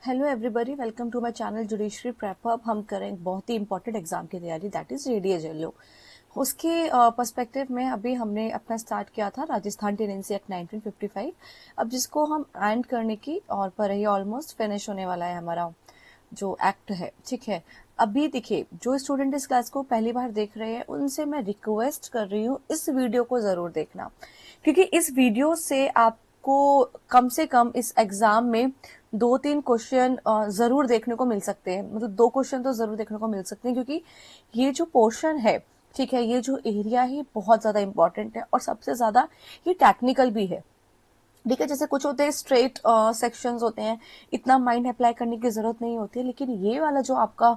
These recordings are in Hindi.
Hello everybody, welcome to my channel judiciary prep. अब हम करें बहुत ही इंपॉर्टेंट एग्जाम की तैयारी, दैट इज रेडियो। उसके पर्सपेक्टिव में अभी हमने अपना स्टार्ट किया था राजस्थान टेनेंसी एक्ट 1955। अब जिसको हम एंड करने की और पर ही ऑलमोस्ट फिनिश होने वाला है हमारा जो एक्ट है। ठीक है, अभी देखिए, जो स्टूडेंट इस क्लास को पहली बार देख रहे हैं उनसे मैं रिक्वेस्ट कर रही हूँ इस वीडियो को जरूर देखना, क्योंकि इस वीडियो से आपको कम से कम इस एग्जाम में 2-3 क्वेश्चन जरूर देखने को मिल सकते हैं। मतलब 2 क्वेश्चन तो जरूर देखने को मिल सकते हैं, क्योंकि ये जो पोर्शन है, ठीक है, ये जो एरिया है बहुत ज्यादा इंपॉर्टेंट है और सबसे ज्यादा ये टेक्निकल भी है। ठीक है, जैसे कुछ होते हैं स्ट्रेट सेक्शंस होते हैं, इतना माइंड अप्लाई करने की जरूरत नहीं होती है, लेकिन ये वाला जो आपका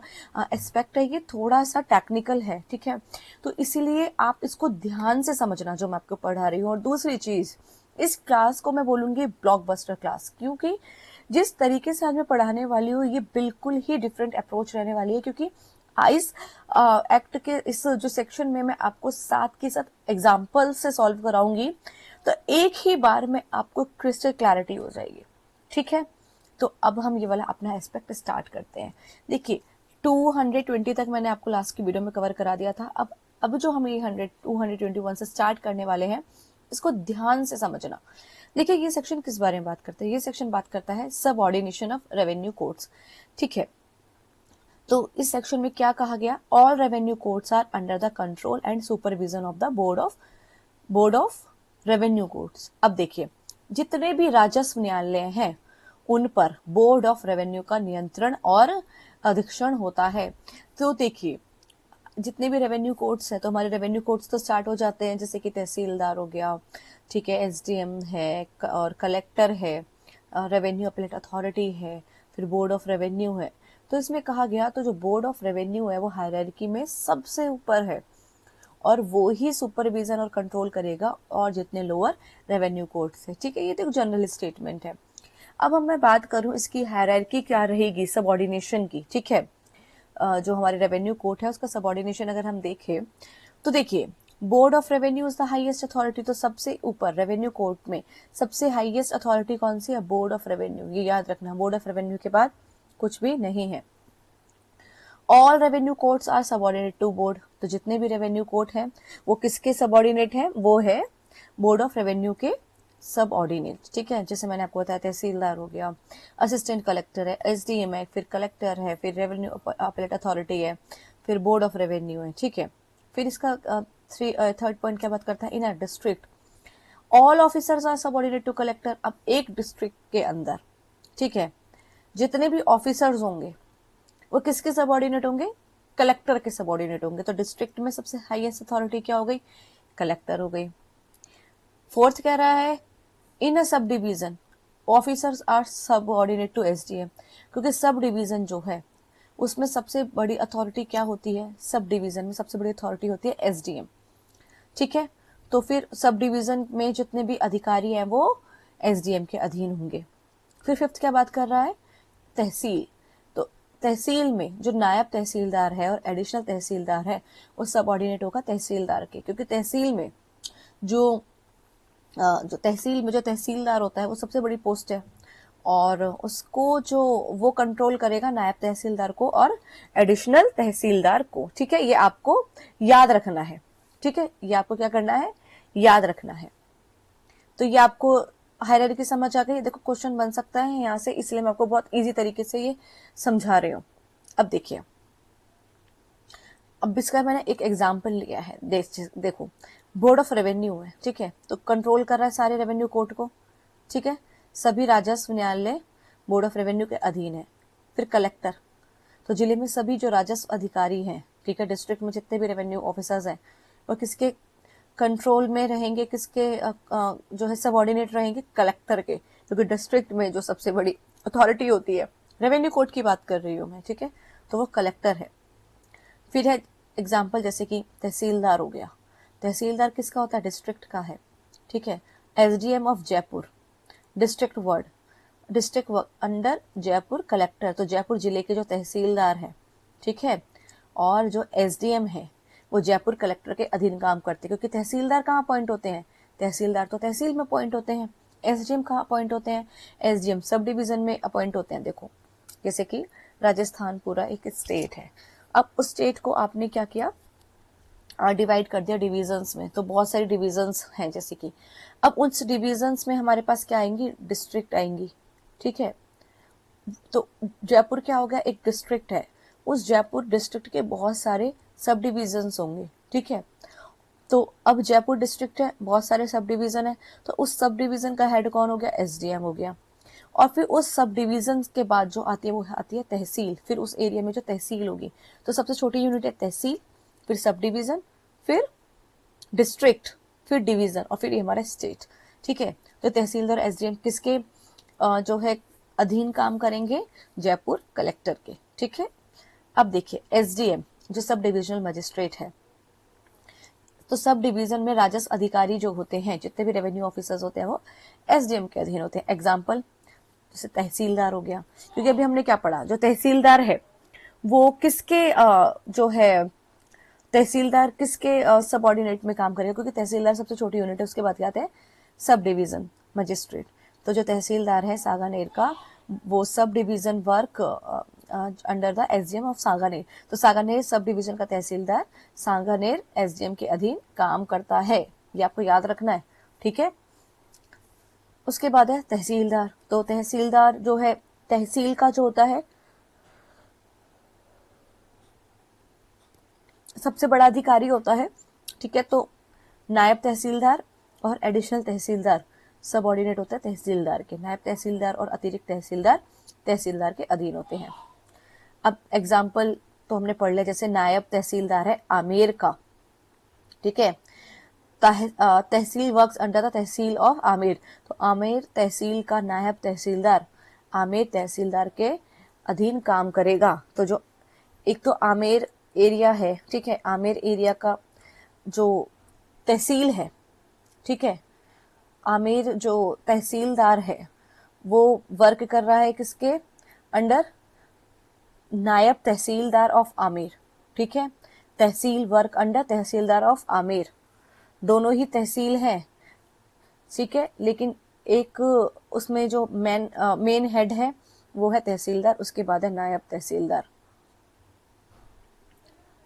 एस्पेक्ट है ये थोड़ा सा टेक्निकल है। ठीक है, तो इसीलिए आप इसको ध्यान से समझना जो मैं आपको पढ़ा रही हूँ। और दूसरी चीज, इस क्लास को मैं बोलूंगी ब्लॉकबस्टर क्लास, क्योंकि जिस तरीके से आज मैं पढ़ाने वाली हूँ ये बिल्कुल ही डिफरेंट अप्रोच रहने वाली है। क्योंकि इस एक्ट के इस जो सेक्शन में मैं आपको साथ के साथ एग्जाम्पल से सॉल्व कराऊंगी, तो एक ही बार में आपको क्रिस्टल क्लैरिटी हो जाएगी। ठीक है, तो अब हम ये वाला अपना एस्पेक्ट स्टार्ट करते हैं। देखिए, 220 तक मैंने आपको लास्ट की वीडियो में कवर करा दिया था। अब जो हम ये 221 से स्टार्ट करने वाले हैं, इसको ध्यान से समझना। देखिए, ये सेक्शन किस बारे में बात करता है? ये सेक्शन बात करता है सबऑर्डिनेशन ऑफ रेवेन्यू कोड्स। ठीक है, तो इस सेक्शन में क्या कहा गया? All revenue codes are under the control and supervision of the board of revenue codes. अब देखिए, जितने भी राजस्व न्यायालय हैं उन पर बोर्ड ऑफ रेवेन्यू का नियंत्रण और अधीक्षण होता है। तो देखिए, जितने भी रेवेन्यू कोड्स हैं, तो हमारे रेवेन्यू कोड्स तो स्टार्ट हो जाते हैं, जैसे कि तहसीलदार हो गया, ठीक है, एसडीएम है और कलेक्टर है, रेवेन्यू अपीलेट अथॉरिटी है, फिर बोर्ड ऑफ रेवेन्यू है। तो इसमें कहा गया, तो जो बोर्ड ऑफ रेवेन्यू है वो हायरार्की में सबसे ऊपर है और वो ही सुपरविजन और कंट्रोल करेगा और जितने लोअर रेवेन्यू कोड्स है। ठीक है, ये तो जनरल स्टेटमेंट है। अब हम मैं बात करूं इसकी हायरार्की क्या रहेगी सबऑर्डिनेशन की। ठीक है, जो हमारे रेवेन्यू कोर्ट है उसका सबऑर्डिनेशन अगर हम देखें, तो देखिए, board of revenue is the highest authority. तो सबसे ऊपर रेवेन्यू कोर्ट में सबसे हाईएस्ट अथॉरिटी कौन सी है? Board of revenue. ये याद रखना, बोर्ड ऑफ रेवेन्यू के बाद कुछ भी नहीं है। All revenue courts are subordinate to board. तो जितने भी रेवेन्यू कोर्ट हैं वो किसके सबऑर्डिनेट हैं? वो है बोर्ड ऑफ रेवेन्यू के सबऑर्डिनेट। ठीक है, जैसे मैंने आपको बताया, तहसीलदार हो गया, असिस्टेंट कलेक्टर है, एसडीएम है, फिर कलेक्टर है, फिर रेवेन्यू अपीलेट अथॉरिटी है, फिर बोर्ड ऑफ रेवेन्यू है। ठीक है, फिर इसका थर्ड पॉइंट क्या बात करता है? In a district all officers are subordinate to collector. अब एक डिस्ट्रिक्ट के अंदर, ठीक है, जितने भी ऑफिसर्स होंगे वो किसके सबऑर्डिनेट होंगे? कलेक्टर के सबऑर्डिनेट होंगे। तो डिस्ट्रिक्ट में सबसे हाईएस्ट अथॉरिटी क्या हो गई? कलेक्टर हो गई। फोर्थ कह रहा है, in a subdivision officers are subordinate to SDM, क्योंकि सब डिवीजन जो है उसमें सबसे बड़ी अथॉरिटी क्या होती है? सब डिवीजन में सबसे बड़ी अथॉरिटी होती है एसडीएम। ठीक है, तो फिर सब डिवीजन में जितने भी अधिकारी हैं वो एसडीएम के अधीन होंगे। फिर फिफ्थ क्या बात कर रहा है? तहसील। तो तहसील में जो नायब तहसीलदार है और एडिशनल तहसीलदार है वो सबऑर्डिनेट होगा तहसीलदार के, क्योंकि तहसील में जो तहसील में जो तहसीलदार होता है वो सबसे बड़ी पोस्ट है और उसको जो वो कंट्रोल करेगा नायब तहसीलदार को और एडिशनल तहसीलदार को। ठीक है, ये आपको याद रखना है। ठीक है, ये आपको क्या करना है? याद रखना है। तो ये आपको हायरार्की समझ आ गई। देखो, क्वेश्चन बन सकता है यहाँ से, इसलिए मैं आपको बहुत इजी तरीके से ये समझा रही हूँ। अब देखिए, अब इसका मैंने एक एग्जाम्पल लिया है। देखो, बोर्ड ऑफ रेवेन्यू है, ठीक है, तो कंट्रोल कर रहा है सारे रेवेन्यू कोर्ट को। ठीक है, सभी राजस्व न्यायालय बोर्ड ऑफ रेवेन्यू के अधीन है। फिर कलेक्टर, तो जिले में सभी जो राजस्व अधिकारी हैं, ठीक है, डिस्ट्रिक्ट में जितने भी रेवेन्यू ऑफिसर्स हैं वो किसके कंट्रोल में रहेंगे? किसके जो है सबऑर्डिनेट रहेंगे? कलेक्टर के, क्योंकि डिस्ट्रिक्ट में जो सबसे बड़ी अथॉरिटी होती है, रेवेन्यू कोर्ट की बात कर रही हूँ मैं, ठीक है, तो वो कलेक्टर है। फिर है एग्जाम्पल, जैसे कि तहसीलदार हो गया। तहसीलदार किसका होता है? डिस्ट्रिक्ट का है। ठीक है, SDM of Jaipur, district under Jaipur collector, तो जयपुर जिले के जो तहसीलदार है, ठीक है, और जो एसडीएम है वो जयपुर कलेक्टर के अधीन काम करते हैं। क्योंकि तहसीलदार कहाँ अपॉइंट होते हैं? तहसीलदार तो तहसील में अपॉइंट होते हैं। एसडीएम कहाँ अपॉइंट होते हैं? एसडीएम सब डिवीजन में अपॉइंट होते हैं। देखो, जैसे कि राजस्थान पूरा एक स्टेट है, अब उस स्टेट को आपने क्या किया, डिवाइड कर दिया डिविजन्स में, तो बहुत सारी डिविजन्स हैं जैसे कि, अब उस डिविजन्स में हमारे पास क्या आएंगी, डिस्ट्रिक्ट आएंगी, ठीक है। तो जयपुर क्या हो गया, एक डिस्ट्रिक्ट है, उस जयपुर डिस्ट्रिक्ट के बहुत सारे सब डिविजन्स होंगे, ठीक है। तो अब जयपुर डिस्ट्रिक्ट है, बहुत सारे सब डिवीजन है, तो उस सब डिवीजन का हेड कौन हो गया, एसडीएम हो गया। और फिर उस सब डिवीजन के बाद जो आती है वो आती है तहसील, फिर उस एरिया में जो तहसील होगी, तो सबसे छोटी यूनिट है तहसील, फिर सब डिवीजन, फिर डिस्ट्रिक्ट, फिर डिवीजन, और फिर ये हमारा स्टेट, ठीक है। तो तहसीलदार एसडीएम किसके जो है अधीन काम करेंगे, जयपुर कलेक्टर के, ठीक है। अब देखिए एसडीएम जो सब डिविजनल मजिस्ट्रेट है, तो सब डिवीजन में राजस्व अधिकारी जो होते हैं, जितने भी रेवेन्यू ऑफिसर्स होते हैं वो एसडीएम के अधीन होते हैं। एग्जाम्पल जैसे तहसीलदार हो गया, क्योंकि अभी हमने क्या पढ़ा, जो तहसीलदार है वो किसके जो है तहसीलदार किसके सबऑर्डिनेट में काम करेगा, क्योंकि तहसीलदार सबसे छोटी यूनिट है, उसके बाद क्या आते हैं सब डिवीजन मजिस्ट्रेट। तो जो तहसीलदार है सांगानेर का, वो sub division work under the SDM of Sanganer, तो सांगानेर सब डिवीजन का तहसीलदार सांगानेर एसडीएम के अधीन काम करता है, ये आपको याद रखना है, ठीक है। उसके बाद है तहसीलदार, तो तहसीलदार जो है तहसील का जो होता है सबसे बड़ा अधिकारी होता है, ठीक है। तो नायब तहसीलदार और एडिशनल तहसीलदार सब ऑर्डिनेट होता है तहसीलदार के, नायब तहसीलदार और अतिरिक्त तहसीलदार तहसीलदार के अधीन होते हैं। अब एग्जाम्पल तो हमने पढ़ लिया, जैसे नायब तहसीलदार है आमेर का, ठीक है, tehsil works under the tehsil of Amer, तो आमेर तहसील का नायब तहसीलदार आमेर तहसीलदार के अधीन काम करेगा। तो जो एक तो आमेर एरिया है, ठीक है, आमेर एरिया का जो तहसील है, ठीक है, आमेर जो तहसीलदार है वो वर्क कर रहा है किसके अंडर, नायब तहसीलदार ऑफ आमेर, ठीक है। Tehsil work under tehsildar of Amer, दोनों ही तहसील हैं, ठीक है, लेकिन एक उसमें जो मेन हेड है वो है तहसीलदार, उसके बाद है नायब तहसीलदार।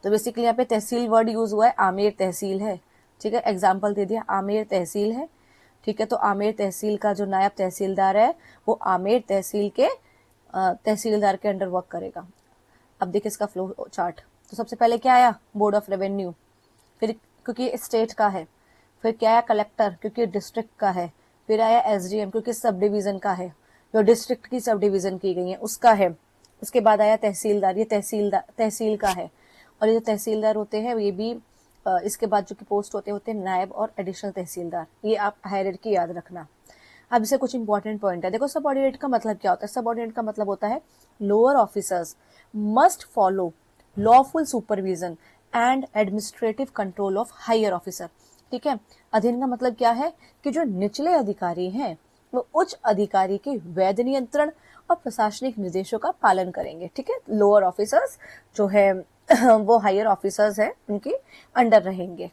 तो बेसिकली यहाँ पे तहसील वर्ड यूज हुआ है, आमेर तहसील है, ठीक है। एग्जाम्पल दे दिया, आमेर तहसील है, ठीक है। तो आमेर तहसील का जो नायब तहसीलदार है वो आमेर तहसील के तहसीलदार के अंडर वर्क करेगा। अब देखिए इसका फ्लो चार्ट, तो सबसे पहले क्या आया, बोर्ड ऑफ रेवेन्यू, फिर क्योंकि स्टेट का है, फिर क्या आया कलेक्टर क्योंकि डिस्ट्रिक्ट का है, फिर आया एसडीएम क्योंकि सब डिवीजन का है, जो डिस्ट्रिक्ट की सब डिवीजन की गई है उसका है, उसके बाद आया तहसीलदार, ये तहसील का है, और ये जो तहसीलदार होते हैं ये भी इसके बाद जो कि पोस्ट होते हैं नायब और एडिशनल तहसीलदार, ये आप हायरार्की याद रखना। अब इसे कुछ इंपॉर्टेंट पॉइंट है, देखो सबऑर्डिनेट का मतलब क्या होता है, सबऑर्डिनेट का मतलब होता है lower officers must follow lawful supervision and administrative control of higher officer, ठीक है। अधीन का मतलब क्या है कि जो निचले अधिकारी हैं वो उच्च अधिकारी के वैध नियंत्रण और प्रशासनिक निर्देशों का पालन करेंगे, ठीक है। लोअर ऑफिसर्स जो है वो हायर ऑफिसर्स है उनके अंडर रहेंगे।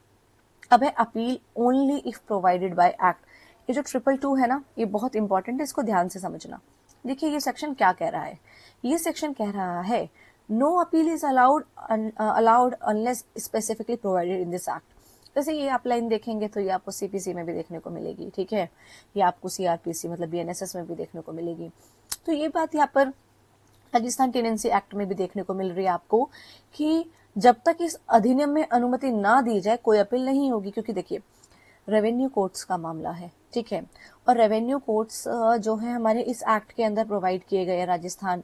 अब है appeal only if provided by act, ये जो 222 है ना ये बहुत इंपॉर्टेंट है, इसको ध्यान से समझना। देखिए ये सेक्शन क्या कह रहा है, ये सेक्शन कह रहा है no appeal is allowed unless specifically provided in this act. जैसे ये आप लाइन देखेंगे तो ये आपको सीपीसी में भी देखने को मिलेगी, ठीक है, ये आपको सीआरपीसी मतलब बीएनएसएस में भी देखने को मिलेगी। तो ये बात यहाँ पर राजस्थान टेनेंसी एक्ट में भी देखने को मिल रही है आपको कि जब तक इस अधिनियम में अनुमति ना दी जाए कोई अपील नहीं होगी, क्योंकि देखिए रेवेन्यू कोर्ट्स का मामला है, ठीक है, और रेवेन्यू कोर्ट्स जो है हमारे इस एक्ट के अंदर प्रोवाइड किए गए हैं राजस्थान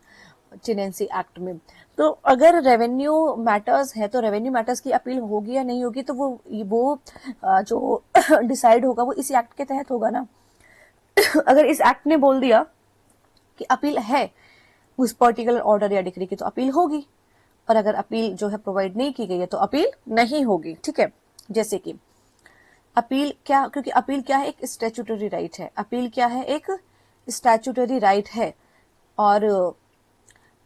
टेनेंसी एक्ट में। तो अगर रेवेन्यू मैटर्स है तो रेवेन्यू मैटर्स की अपील होगी या नहीं होगी, तो वो जो डिसाइड होगा वो इस एक्ट के तहत होगा ना। अगर इस एक्ट ने बोल दिया कि अपील है उस पर्टिकुलर ऑर्डर या डिक्री की तो अपील होगी, और अगर अपील जो है प्रोवाइड नहीं की गई है तो अपील नहीं होगी, ठीक है। जैसे कि अपील क्या, क्योंकि अपील क्या है, एक स्टैट्यूटरी राइट है, अपील क्या है, एक स्टैट्यूटरी राइट है, और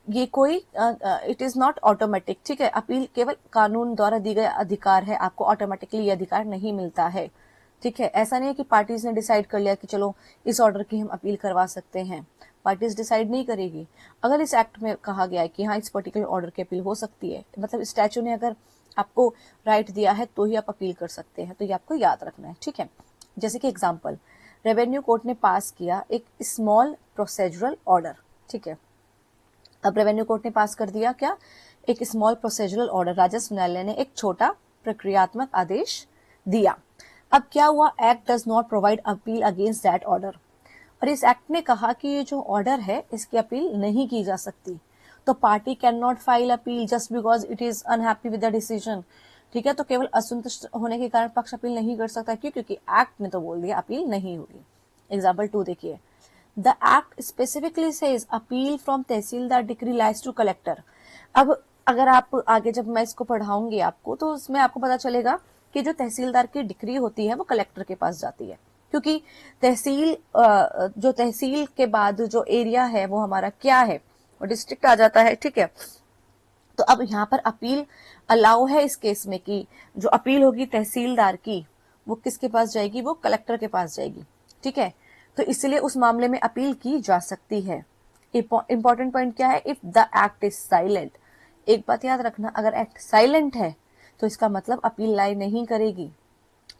ये कोई इट इज नॉट ऑटोमेटिक, ठीक है। अपील केवल कानून द्वारा दी गई अधिकार है, आपको ऑटोमेटिकली ये अधिकार नहीं मिलता है, ठीक है। ऐसा नहीं है कि पार्टीज ने डिसाइड कर लिया कि चलो इस ऑर्डर की हम अपील करवा सकते हैं, पार्टीज डिसाइड नहीं करेगी। अगर इस एक्ट में कहा गया है कि हाँ इस पर्टिकुलर ऑर्डर की अपील हो सकती है, मतलब स्टैचू ने अगर आपको राइट दिया है तो ही आप अपील कर सकते हैं, तो ये आपको याद रखना है, ठीक है। जैसे कि एग्जाम्पल, रेवेन्यू कोर्ट ने पास किया एक स्मॉल प्रोसीजरल ऑर्डर, ठीक है। अब रेवेन्यू कोर्ट ने पास कर दिया क्या, एक स्मॉल प्रोसीजरल ऑर्डर, राजस्व न्यायालय ने एक छोटा प्रक्रियात्मक आदेश दिया। अब क्या हुआ, act does not provide appeal against that order, और इस एक्ट ने कहा कि ये जो ऑर्डर है इसकी अपील नहीं की जा सकती, तो party can not file appeal just because it is unhappy with the decision, ठीक है। तो केवल असंतुष्ट होने के कारण पक्ष अपील नहीं कर सकता, क्यों, क्योंकि एक्ट ने तो बोल दिया अपील नहीं होगी। एग्जाम्पल 2 देखिए, the act specifically says appeal from tehsildar decree lies to collector. अब अगर आप आगे जब मैं इसको पढ़ाऊंगी आपको, तो उसमें आपको पता चलेगा कि जो तहसीलदार की डिक्री होती है वो कलेक्टर के पास जाती है, क्योंकि तहसील जो तहसील के बाद जो एरिया है वो हमारा क्या है, वो डिस्ट्रिक्ट आ जाता है, ठीक है। तो अब यहाँ पर अपील अलाउ है इस केस में कि जो अपील होगी तहसीलदार की वो किसके पास जाएगी, वो कलेक्टर के पास जाएगी, ठीक है। तो इसलिए उस मामले में अपील की जा सकती है। इंपॉर्टेंट पॉइंट क्या है, if the act is silent, एक बात याद रखना, अगर एक्ट साइलेंट है तो इसका मतलब अपील लाई नहीं करेगी,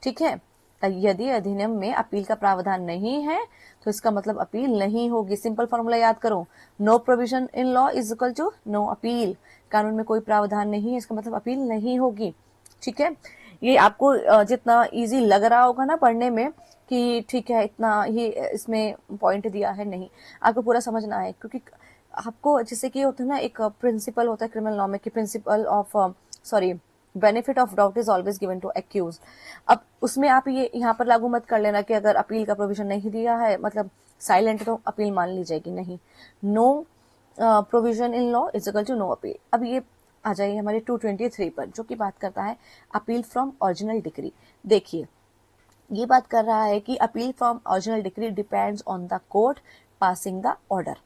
ठीक है। यदि अधिनियम में अपील का प्रावधान नहीं है तो इसका मतलब अपील नहीं होगी। सिंपल फॉर्मूला याद करो, no provision in law is equal to no appeal. कानून में कोई प्रावधान नहीं है, इसका मतलब अपील नहीं होगी, ठीक है। ये आपको जितना इजी लग रहा होगा ना पढ़ने में कि ठीक है इतना ही इसमें पॉइंट दिया है, नहीं, आपको पूरा समझना है, क्योंकि आपको जैसे कि होता है ना, एक प्रिंसिपल होता है क्रिमिनल लॉ में कि principle of sorry benefit of doubt is always given to accused. अब उसमें आप ये यहाँ पर लागू मत कर लेना कि अगर अपील का प्रोविजन नहीं दिया है मतलब साइलेंट, तो अपील मान ली जाएगी, नहीं। No provision in law is equal to no appeal. अब ये आ जाइए हमारे 223 पर, जो कि बात करता है अपील फ्रॉम ओरिजिनल डिक्री। देखिए ये बात कर रहा है कि appeal from original decree depends on the court passing the order.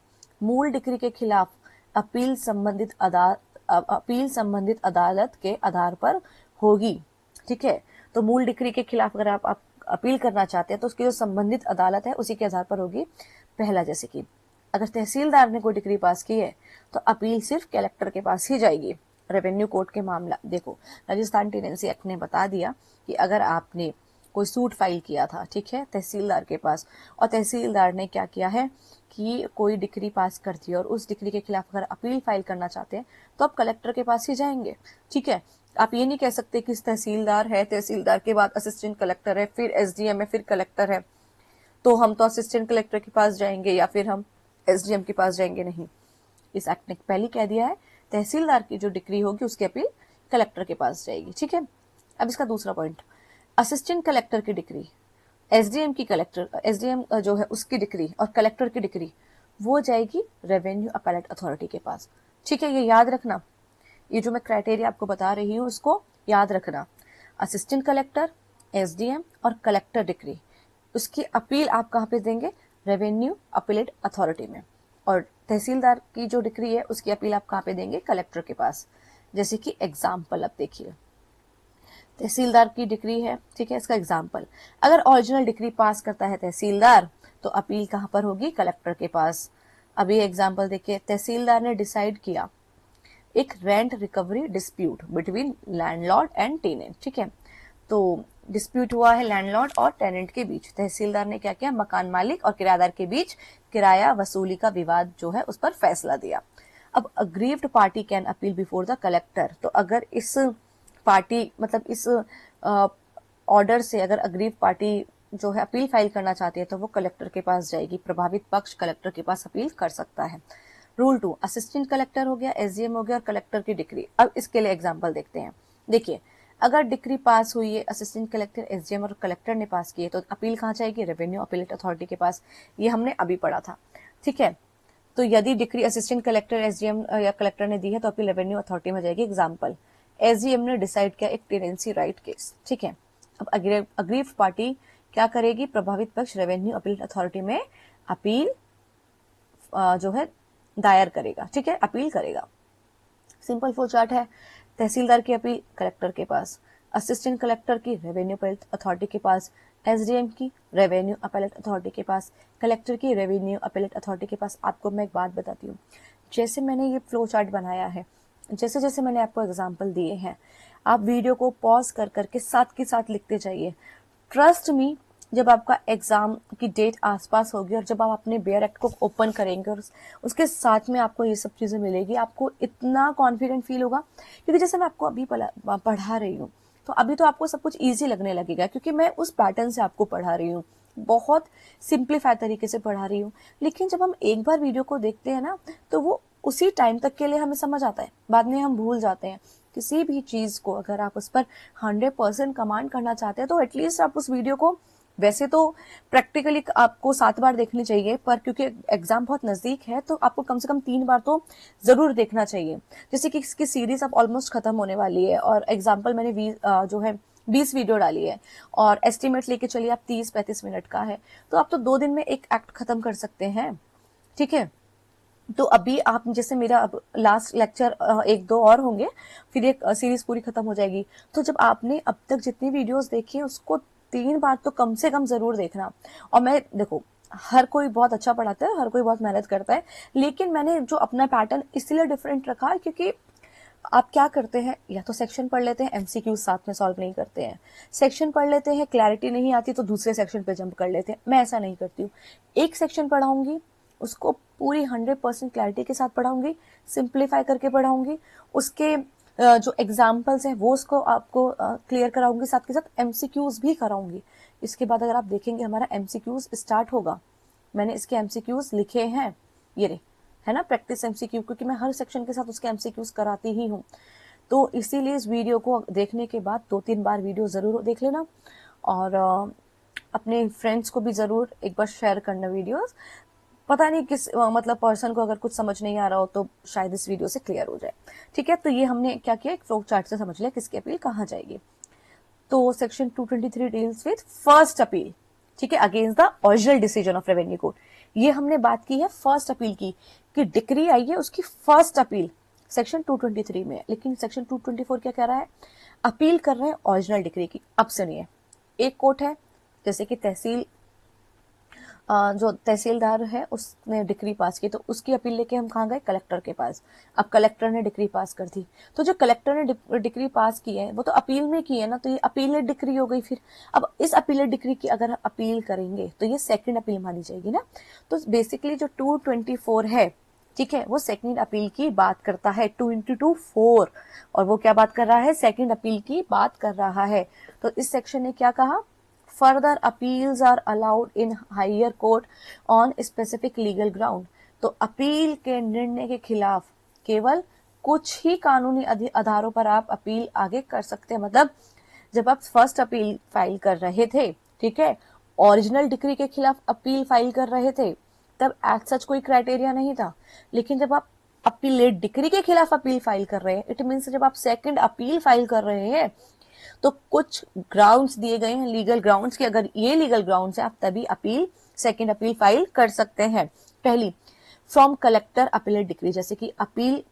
मूल डिक्री के खिलाफ अपील संबंधित अदालत के आधार पर होगी, ठीक है। तो मूल डिक्री के खिलाफ अगर आप अपील करना चाहते हैं तो उसकी जो संबंधित अदालत है उसी के आधार पर होगी। पहला, जैसे कि अगर तहसीलदार ने कोई डिक्री पास की है तो अपील सिर्फ कलेक्टर के पास ही जाएगी। रेवेन्यू कोर्ट के मामला देखो, राजस्थान टेनेंसी एक्ट ने बता दिया कि अगर आपने कोई सूट फाइल किया था, ठीक है, तहसीलदार के पास, और तहसीलदार ने क्या किया है कि कोई डिक्री पास कर दी और उस डिक्री के खिलाफ अगर अपील फाइल करना चाहते हैं तो आप कलेक्टर के पास ही जाएंगे, ठीक है। आप ये नहीं कह सकते कि तहसीलदार है, तहसीलदार के बाद असिस्टेंट कलेक्टर है, फिर एसडीएम है, फिर कलेक्टर है, तो हम तो असिस्टेंट कलेक्टर के पास जाएंगे या फिर हम एसडीएम के पास जाएंगे, नहीं। इस एक्ट ने पहले कह दिया है तहसीलदार की जो डिक्री होगी उसकी अपील कलेक्टर के पास जाएगी, ठीक है। अब इसका दूसरा पॉइंट, असिस्टेंट कलेक्टर की डिक्री, एसडीएम जो है उसकी डिक्री और कलेक्टर की डिक्री वो जाएगी रेवेन्यू अपीलेट अथॉरिटी के पास, ठीक है। ये याद रखना, ये जो मैं क्राइटेरिया आपको बता रही हूँ उसको याद रखना। असिस्टेंट कलेक्टर, एसडीएम और कलेक्टर डिक्री, उसकी अपील आप कहाँ पे देंगे, रेवेन्यू अपीलेट अथॉरिटी में। और तहसीलदार की जो डिक्री है उसकी अपील आप कहाँ पे देंगे, कलेक्टर के पास। जैसे कि एग्जाम्पल अब देखिए, तहसीलदार की डिक्री है, ठीक है, इसका एग्जाम्पल, अगर ओरिजिनल डिक्री पास करता है तहसीलदार तो अपील कहाँ पर होगी, कलेक्टर के पास। अभी एग्जाम्पल देखिए, तहसीलदार ने डिसाइड किया एक rent recovery dispute between landlord and tenant, ठीक है। तो डिस्प्यूट हुआ है लैंडलॉर्ड और टेनेंट के बीच, तहसीलदार ने क्या किया, मकान मालिक और किराएदार के बीच किराया वसूली का विवाद जो है उस पर फैसला दिया। अब aggrieved party can appeal before the collector, तो अगर इस पार्टी मतलब इस ऑर्डर से अगर अग्रीव पार्टी जो है अपील फाइल करना चाहती है तो वो कलेक्टर के पास जाएगी, प्रभावित पक्ष कलेक्टर के पास अपील कर सकता है। रूल 2, असिस्टेंट कलेक्टर हो गया, एसडीएम हो गया और कलेक्टर की डिक्री। अब इसके लिए एग्जांपल देखते हैं। देखिए अगर डिक्री पास हुई है, असिस्टेंट कलेक्टर, एसडीएम और कलेक्टर ने पास की है, तो अपील कहाँ जाएगी, रेवेन्यू अपीलेट अथॉरिटी के पास। ये हमने अभी पढ़ा था, ठीक है। तो यदि डिक्री असिस्टेंट कलेक्टर, एसडीएम या कलेक्टर ने दी है तो अपील रेवेन्यू अथॉरिटी में जाएगी। एग्जाम्पल, एसडीएम ने डिसाइड किया एक टेनेंसी राइट केस, ठीक है। अब अग्रीव पार्टी क्या करेगी, प्रभावित पक्ष रेवेन्यू अपील अथॉरिटी में अपील जो है दायर करेगा, ठीक है, अपील करेगा। सिंपल फ्लो चार्ट है, तहसीलदार की अपील कलेक्टर के पास, असिस्टेंट कलेक्टर की रेवेन्यू अपील अथॉरिटी के पास, एसडीएम की रेवेन्यू अपीलेट अथॉरिटी के पास, कलेक्टर की रेवेन्यू अपीलेट अथॉरिटी के पास। आपको मैं एक बात बताती हूँ, जैसे मैंने ये फ्लो चार्ट बनाया है, जैसे जैसे मैंने आपको एग्जाम्पल दिए हैं, आप वीडियो को पॉज कर करके साथ के साथ लिखते जाइए। ट्रस्ट मी, जब आपका एग्जाम की डेट आसपास होगी और जब आप अपने बेयर एक्ट को ओपन करेंगे और उसके साथ में आपको ये सब चीजें मिलेगी, आपको इतना कॉन्फिडेंट फील होगा। क्योंकि जैसे मैं आपको अभी पढ़ा रही हूँ, तो अभी तो आपको सब कुछ ईजी लगने लगेगा, क्योंकि मैं उस पैटर्न से आपको पढ़ा रही हूँ, बहुत सिंप्लीफाइड तरीके से पढ़ा रही हूँ। लेकिन जब हम एक बार वीडियो को देखते हैं ना, तो वो उसी टाइम तक के लिए हमें समझ आता है, बाद में हम भूल जाते हैं। किसी भी चीज को अगर आप उस पर 100% कमांड करना चाहते हैं, तो एटलीस्ट आप उस वीडियो को, वैसे तो प्रैक्टिकली आपको 7 बार देखनी चाहिए, पर क्योंकि एग्जाम बहुत नजदीक है, तो आपको कम से कम 3 बार तो जरूर देखना चाहिए। जैसे कि इसकी सीरीज अब ऑलमोस्ट खत्म होने वाली है, और एग्जाम्पल मैंने जो है 20 वीडियो डाली है, और एस्टिमेट लेके चलिए आप 30-35 मिनट का है, तो आप तो 2 दिन में एक एक्ट खत्म कर सकते हैं। ठीक है, तो अभी आप जैसे मेरा अब लास्ट लेक्चर 1-2 और होंगे, फिर एक सीरीज पूरी खत्म हो जाएगी। तो जब आपने अब तक जितनी वीडियोस देखी है, उसको 3 बार तो कम से कम जरूर देखना। और मैं देखो, हर कोई बहुत अच्छा पढ़ाता है, हर कोई बहुत मेहनत करता है, लेकिन मैंने जो अपना पैटर्न इसलिए डिफरेंट रखा है, क्योंकि आप क्या करते हैं, या तो सेक्शन पढ़ लेते हैं, एमसीक्यू साथ में सॉल्व नहीं करते हैं, सेक्शन पढ़ लेते हैं, क्लैरिटी नहीं आती तो दूसरे सेक्शन पे जंप कर लेते हैं। मैं ऐसा नहीं करती हूँ, एक सेक्शन पढ़ाऊंगी, उसको पूरी 100% क्लैरिटी के साथ पढ़ाऊंगी, सिंप्लीफाई करके पढ़ाऊंगी, उसके जो एग्जाम्पल्स हैं वो उसको आपको क्लियर कराऊंगी, साथ के साथ एमसीक्यूज भी कराऊंगी। इसके बाद अगर आप देखेंगे, हमारा एमसीक्यूज स्टार्ट होगा, मैंने इसके एमसीक्यूज लिखे हैं, ये रहे, है ना, प्रैक्टिस एमसीक्यू, क्योंकि मैं हर सेक्शन के साथ उसके एमसीक्यूज कराती ही हूँ। तो इसीलिए इस वीडियो को देखने के बाद 2-3 बार वीडियो जरूर देख लेना, और अपने फ्रेंड्स को भी जरूर एक बार शेयर करना वीडियोस। पता नहीं किस मतलब पर्सन को अगर कुछ समझ नहीं आ रहा हो, तो शायद इस वीडियो से क्लियर हो जाए। ठीक है, तो ये हमने क्या किया, एक फ्लो चार्ट से समझ लिया किसकी अपील कहाँ जाएगी। तो section 223 deals with first appeal, ठीक है, against the original decision of revenue court. ये हमने बात की है फर्स्ट अपील की, कि डिक्री आई है उसकी फर्स्ट अपील सेक्शन 223 में। लेकिन सेक्शन 224 क्या कह रहा है, अपील कर रहे हैं ओरिजिनल डिक्री की। अब सुनिए, एक कोर्ट है, जैसे कि तहसील, जो तहसीलदार है उसने डिक्री पास की, तो उसकी अपील लेके हम कहाँ गए, कलेक्टर के पास। अब कलेक्टर ने डिक्री पास कर दी, तो जो कलेक्टर ने डिक्री पास की है वो तो अपील में की है ना, तो ये अपीलेट डिक्री हो गई। फिर अब इस अपीलेट डिक्री की अगर अपील करेंगे, तो ये सेकंड अपील मानी जाएगी ना। तो बेसिकली जो 224 है, ठीक है, वो सेकंड अपील की बात करता है, 2 × 4, और वो क्या बात कर रहा है, सेकंड अपील की बात कर रहा है। तो इस सेक्शन ने क्या कहा, further appeals are allowed in higher court on specific legal ground. तो अपील के निर्णय के खिलाफ केवल कुछ ही कानूनी आधारों पर आप अपील आगे कर सकते हैं। मतलब जब आप फर्स्ट अपील फाइल कर रहे थे, ठीक है, ओरिजिनल डिक्री के खिलाफ अपील फाइल कर रहे थे, तब एज सच कोई क्राइटेरिया नहीं था। लेकिन जब आप अपीलेट डिक्री के खिलाफ अपील फाइल कर रहे हैं, इट मीन्स जब आप सेकंड अपील फाइल कर रहे हैं, तो कुछ ग्राउंड्स दिए गए हैं, लीगल ग्राउंड्स, कि अगर ये लीगल ग्राउंड्स है, आप तभी अपील, सेकंड अपील फाइल कर सकते हैं। पहली, फ्रॉम कलेक्टर अपीलेट डिक्री, जैसे कि appeal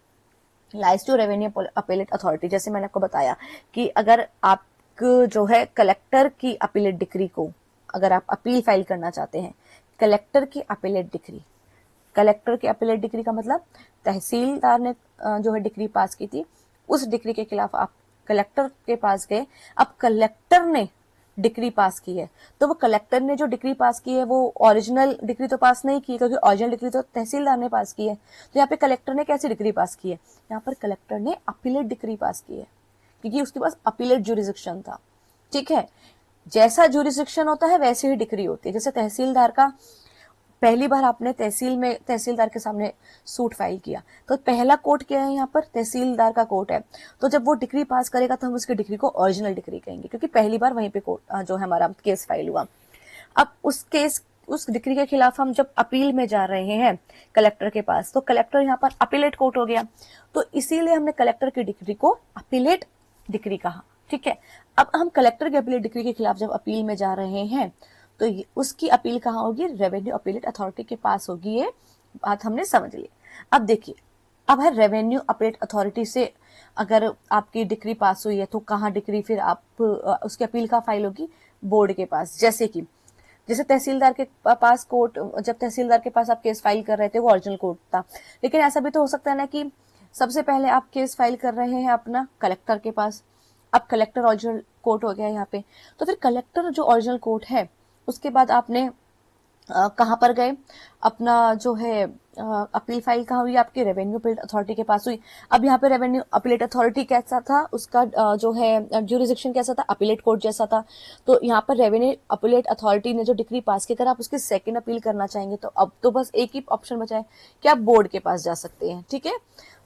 lies to revenue appellate authority. जैसे मैंने आपको बताया कि अगर आप जो है कलेक्टर की अपीलेट डिक्री को, अगर आप अपील फाइल करना चाहते हैं, कलेक्टर की अपीलेट डिक्री, कलेक्टर की अपीलेट डिक्री का मतलब तहसीलदार ने जो है डिक्री पास की थी, उस डिक्री के खिलाफ आप कलेक्टर के पास गए। अब कलेक्टर ने डिक्री पास की है, तो वो कलेक्टर ने जो डिक्री पास की है, वो ओरिजिनल डिक्री तो पास नहीं की, क्योंकि ओरिजिनल डिक्री तो तहसीलदार ने पास की है। तो यहाँ पे कलेक्टर ने कैसी डिक्री पास की है, यहाँ पर कलेक्टर ने अपीलेट डिक्री पास की है, क्योंकि उसके पास अपीलेट जुरिस्डिक्शन था। ठीक है, जैसा जुरिस्डिक्शन होता है वैसे ही डिक्री होती है। जैसे तहसीलदार का, पहली बार आपने तहसील में तहसीलदार के सामने सूट फाइल किया, तो पहला कोर्ट क्या है, यहाँ पर तहसीलदार का कोर्ट है। तो जब वो डिक्री पास करेगा, तो हम उसकी डिक्री को ओरिजिनल डिक्री कहेंगे, क्योंकि पहली बार वहीं पे कोर्ट जो है हमारा केस फाइल हुआ। अब उस डिक्री के खिलाफ हम जब अपील में जा रहे हैं कलेक्टर के पास, तो कलेक्टर यहाँ पर अपीलेट कोर्ट हो गया, तो इसीलिए हमने कलेक्टर की डिक्री को अपीलेट डिक्री कहा। ठीक है, अब हम कलेक्टर की अपीलेट डिक्री के खिलाफ जब अपील में जा रहे हैं, तो उसकी अपील कहाँ होगी, रेवेन्यू अपीलेट अथॉरिटी के पास होगी। ये बात हमने समझ ली। अब देखिए, अब है रेवेन्यू अपीलेट अथॉरिटी से अगर आपकी डिक्री पास हुई है, तो कहाँ डिक्री फिर आप उसकी अपील का फाइल होगी, बोर्ड के पास। जैसे तहसीलदार के पास कोर्ट, जब तहसीलदार के पास आप केस फाइल कर रहे थे वो ओरिजिनल कोर्ट था, लेकिन ऐसा भी तो हो सकता है ना कि सबसे पहले आप केस फाइल कर रहे हैं अपना कलेक्टर के पास, अब कलेक्टर ओरिजिनल कोर्ट हो गया यहाँ पे, तो फिर कलेक्टर जो ओरिजिनल कोर्ट है उसके बाद आपने कहाँ पर गए, अपना जो है अपील फाइल कहाँ हुई आपकी, रेवेन्यू अपीलेट अथॉरिटी के पास हुई। अब यहाँ पे रेवेन्यू अपीलेट अथॉरिटी कैसा था, उसका जो है ज्यूरिसडिक्शन कैसा था, अपीलेट कोर्ट जैसा था। तो यहाँ पर रेवेन्यू अपीलेट अथॉरिटी ने जो डिक्री पास की, अगर आप उसकी सेकंड अपील करना चाहेंगे तो अब तो बस एक ही ऑप्शन बचा है कि आप बोर्ड के पास जा सकते हैं। ठीक है,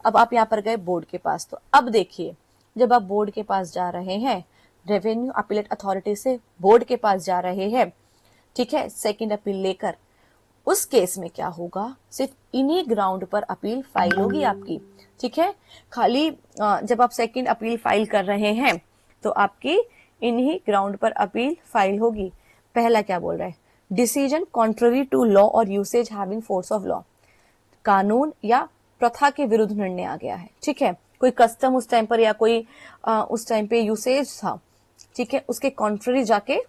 अब आप यहाँ पर गए बोर्ड के पास, तो अब देखिए जब आप बोर्ड के पास जा रहे हैं, रेवेन्यू अपीलेट अथॉरिटी से बोर्ड के पास जा रहे हैं, ठीक है, सेकंड अपील लेकर, उस केस में क्या होगा, सिर्फ इन्हीं ग्राउंड पर अपील फाइल होगी आपकी। ठीक है, खाली जब आप सेकंड अपील फाइल कर रहे हैं तो आपकी इन्हीं ग्राउंड पर अपील फाइल होगी। पहला क्या बोल रहा है, डिसीजन कॉन्ट्ररी टू लॉ और usage having force of law, कानून या प्रथा के विरुद्ध निर्णय आ गया है। ठीक है, कोई कस्टम उस टाइम पर या कोई उस टाइम पे यूसेज था, ठीक है, उसके कॉन्ट्ररी जाके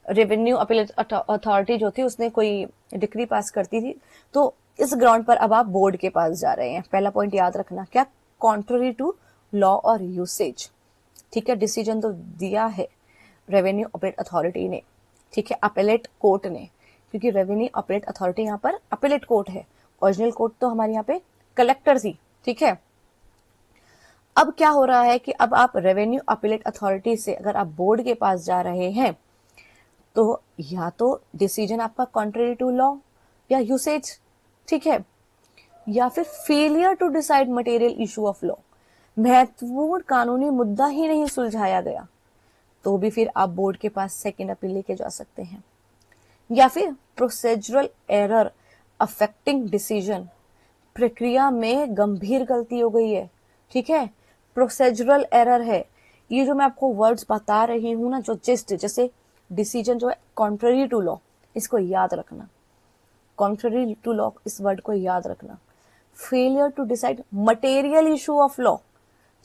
रेवेन्यू अपीलेट अथॉरिटी जो थी उसने कोई डिक्री पास करती थी, तो इस ग्राउंड पर अब आप बोर्ड के पास जा रहे हैं। पहला पॉइंट याद रखना, क्या, कॉन्ट्ररी टू लॉ और यूसेज। ठीक है, डिसीजन तो दिया है रेवेन्यू अपीलेट अथॉरिटी ने, ठीक है, अपीलेट कोर्ट ने, क्योंकि रेवेन्यू अपीलेट अथॉरिटी यहाँ पर अपीलेट कोर्ट है, ओरिजिनल कोर्ट तो हमारे यहाँ पे कलेक्टर थी। ठीक है, अब क्या हो रहा है कि अब आप रेवेन्यू अपीलेट अथॉरिटी से अगर आप बोर्ड के पास जा रहे हैं तो या तो डिसीजन आपका कॉन्ट्ररी टू लॉ या यूसेज, ठीक है, या फिर failure to decide material issue of law, महत्वपूर्ण कानूनी मुद्दा ही नहीं सुलझाया गया, तो भी फिर आप बोर्ड के पास सेकंड अपील लेके जा सकते हैं। या फिर प्रोसीजरल एरर अफेक्टिंग डिसीजन, प्रक्रिया में गंभीर गलती हो गई है। ठीक है, प्रोसीजरल एरर है, ये जो मैं आपको वर्ड्स बता रही हूं ना, जो जैसे डिसीजन जो है कॉन्ट्ररी टू लॉ, इसको याद रखना, कॉन्ट्ररी टू लॉ इस वर्ड को याद रखना। Failure to decide material issue of law,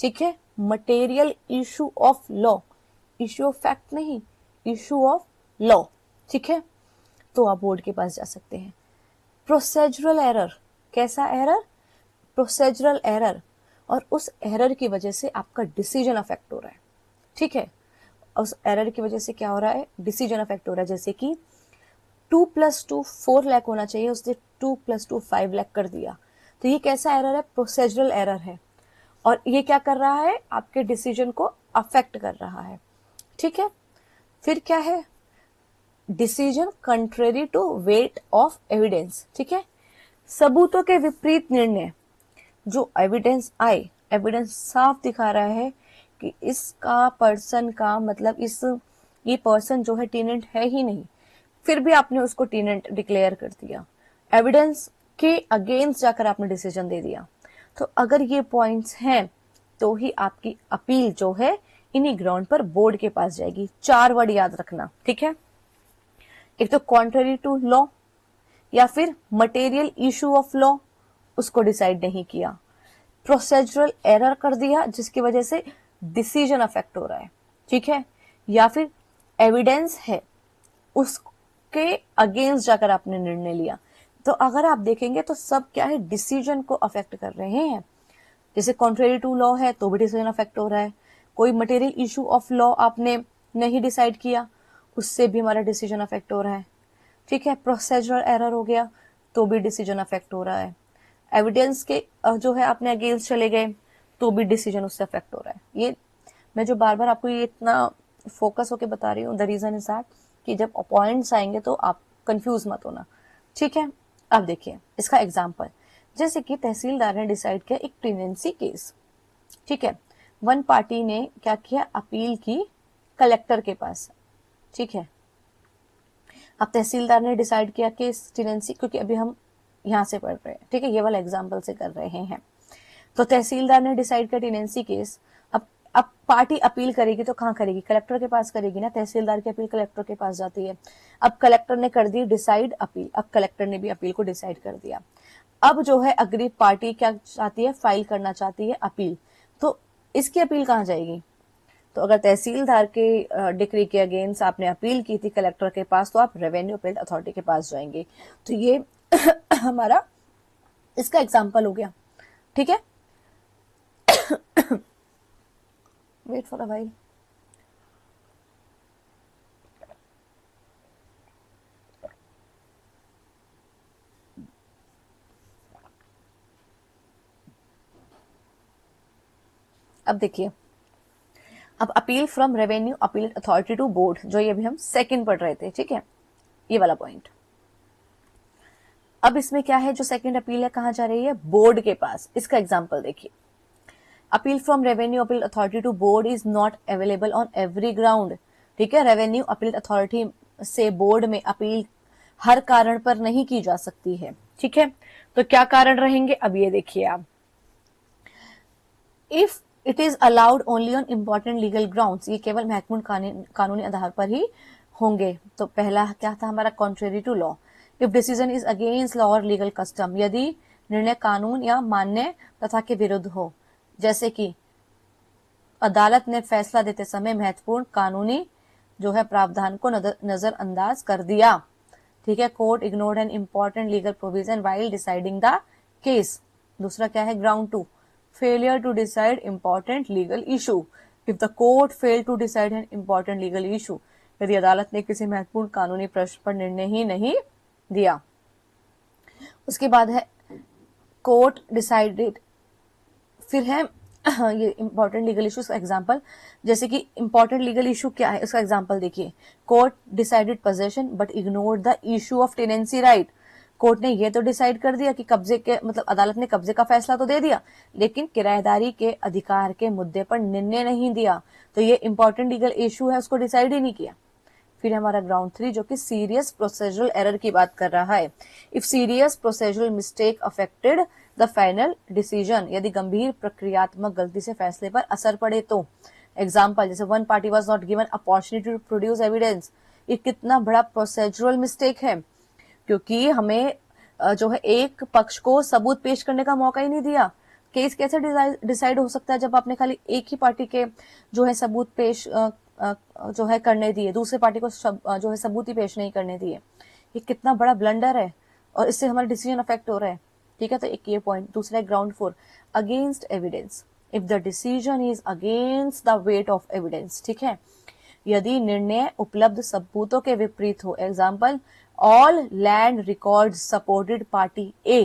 ठीक है, material issue of law, issue of fact नहीं, इशू ऑफ लॉ। ठीक है, तो आप बोर्ड के पास जा सकते हैं। प्रोसीजरल एरर, कैसा एरर, प्रोसीजरल एरर, और उस एरर की वजह से आपका डिसीजन अफेक्ट हो रहा है। ठीक है, उस एरर की वजह से क्या हो रहा है, डिसीजन अफेक्ट हो रहा है। जैसे कि 2 + 2 4 लाख होना चाहिए, उसने 2 + 2 5 लाख कर दिया, तो ये कैसा एरर है, प्रोसीजरल एरर है, और ये क्या कर रहा है, आपके डिसीजन को अफेक्ट कर रहा है। ठीक है, फिर क्या है, decision contrary to weight of evidence. ठीक है, सबूतों के विपरीत निर्णय, जो एविडेंस आए, एविडेंस साफ दिखा रहा है कि इसका पर्सन का मतलब ये पर्सन जो है टेनेंट है ही नहीं, फिर भी आपने उसको टेनेंट डिक्लेयर कर दिया, एविडेंस के अगेंस्ट जाकर आपने डिसीजन दे दिया। तो अगर ये पॉइंट्स हैं तो ही आपकी अपील जो है इन्हीं ग्राउंड पर बोर्ड के पास जाएगी। 4 वर्ड याद रखना। ठीक है, एक तो कॉन्ट्ररी टू लॉ, या फिर मटेरियल इशू ऑफ लॉ, उसको डिसाइड नहीं किया, प्रोसीजरल एरर कर दिया जिसकी वजह से डिसीजन अफेक्ट हो रहा है। ठीक है, या फिर एविडेंस है उसके अगेंस्ट जाकर आपने निर्णय लिया। तो अगर आप देखेंगे तो सब क्या है, डिसीजन को अफेक्ट कर रहे हैं। जैसे कॉन्ट्रेरी टू लॉ है तो भी डिसीजन अफेक्ट हो रहा है, कोई मटेरियल इशू ऑफ लॉ आपने नहीं डिसाइड किया, उससे भी हमारा डिसीजन अफेक्ट हो रहा है। ठीक है, प्रोसीजरल एरर हो गया तो भी डिसीजन अफेक्ट हो रहा है, एविडेंस के जो है आपने अगेंस्ट चले गए तो भी डिसीजन उससे अफेक्ट हो रहा है। ये मैं जो बार बार आपको ये इतना फोकस होके बता रही हूँ, द रीजन इज दैट कि जब पॉइंट्स आएंगे तो आप कंफ्यूज मत होना। ठीक है, अब देखिए इसका एग्जाम्पल, जैसे कि तहसीलदार ने डिसाइड किया एक टेनेंसी केस। ठीक है, वन पार्टी ने क्या किया, अपील की कलेक्टर के पास। ठीक है, अब तहसीलदार ने डिसाइड किया केस टेनेंसी, क्योंकि अभी हम यहाँ से पढ़ रहे हैं, ठीक है, ये वाला एग्जाम्पल से कर रहे हैं। तो तहसीलदार ने डिसाइड किया टेनेंसी केस, अब पार्टी अपील करेगी तो कहाँ करेगी, कलेक्टर के पास करेगी ना, तहसीलदार की अपील कलेक्टर के पास जाती है। अब कलेक्टर ने कर दी डिसाइड अपील, अब कलेक्टर ने भी अपील को डिसाइड कर दिया। अब जो है अग्री पार्टी क्या चाहती है, फाइल करना चाहती है अपील, तो इसकी अपील कहाँ जाएगी, तो अगर तहसीलदार के डिक्री के अगेंस्ट आपने अपील की थी कलेक्टर के पास, तो आप रेवेन्यू अपील अथॉरिटी के पास जाएंगे। तो ये हमारा इसका एग्जाम्पल हो गया। ठीक है, वेट फॉर अ व्हाइल। अब देखिए, अब appeal from revenue appeal authority to board, जो ये अभी हम सेकंड पढ़ रहे थे। ठीक है, ये वाला पॉइंट। अब इसमें क्या है, जो सेकंड अपील है कहां जा रही है, बोर्ड के पास। इसका एग्जांपल देखिए, appeal from revenue appeal authority to board is not available on every ground. ठीक है, रेवेन्यू अपील अथॉरिटी से बोर्ड में अपील हर कारण पर नहीं की जा सकती है। ठीक है, तो क्या कारण रहेंगे, अब ये देखिए आप, if it is allowed only on important legal grounds, ये केवल महत्वपूर्ण कानूनी आधार पर ही होंगे। तो पहला क्या था हमारा, contrary to law. If decision is against law और लीगल कस्टम, यदि निर्णय कानून या मान्य प्रथा के विरुद्ध हो, जैसे कि अदालत ने फैसला देते समय महत्वपूर्ण कानूनी जो है प्रावधान को नजरअंदाज कर दिया। ठीक है, court ignored an important legal provision while deciding the case. दूसरा क्या है, ground two, failure to decide important legal issue. If the court failed to decide an important legal issue, यदि अदालत ने किसी महत्वपूर्ण कानूनी प्रश्न पर निर्णय ही नहीं दिया। उसके बाद है कोर्ट डिसाइडेड, फिर है ये इंपॉर्टेंट लीगल इश्यूज का एग्जांपल, जैसे कि इंपॉर्टेंट लीगल इशू क्या है, उसका एग्जांपल देखिए, court decided possession but ignored the issue of tenancy right. Court ने ये तो डिसाइड कर दिया कि कब्जे के, मतलब अदालत ने कब्जे का फैसला तो दे दिया, लेकिन किराएदारी के अधिकार के मुद्दे पर निर्णय नहीं दिया। तो ये इंपॉर्टेंट लीगल इशू है, उसको डिसाइड ही नहीं किया। फिर हमारा ग्राउंड 3 जो कि सीरियस प्रोसीजरल एरर की बात कर रहा है। If serious procedural mistake affected the final decision, यदि गंभीर प्रक्रियात्मक गलती से फैसले पर असर पड़े तो। एग्जाम्पल जैसे one party was not given opportunity to produce evidence, ये कितना बड़ा प्रोसीजरल मिस्टेक है, क्योंकि हमें जो है एक पक्ष को सबूत पेश करने का मौका ही नहीं दिया। केस कैसे डिसाइड हो सकता है जब आपने खाली एक ही पार्टी के जो है सबूत पेश जो है करने दिए, दूसरे पार्टी को जो है सबूत ही पेश नहीं करने दिए। ये कितना बड़ा ब्लंडर है और इससे हमारा डिसीजन अफेक्ट हो रहा है। ठीक है, तो एक ये पॉइंट। दूसरा है ground 4, against evidence. If the decision is against the wait of evidence, ठीक है, यदि निर्णय उपलब्ध सबूतों के विपरीत हो। Example, all land records supported party A,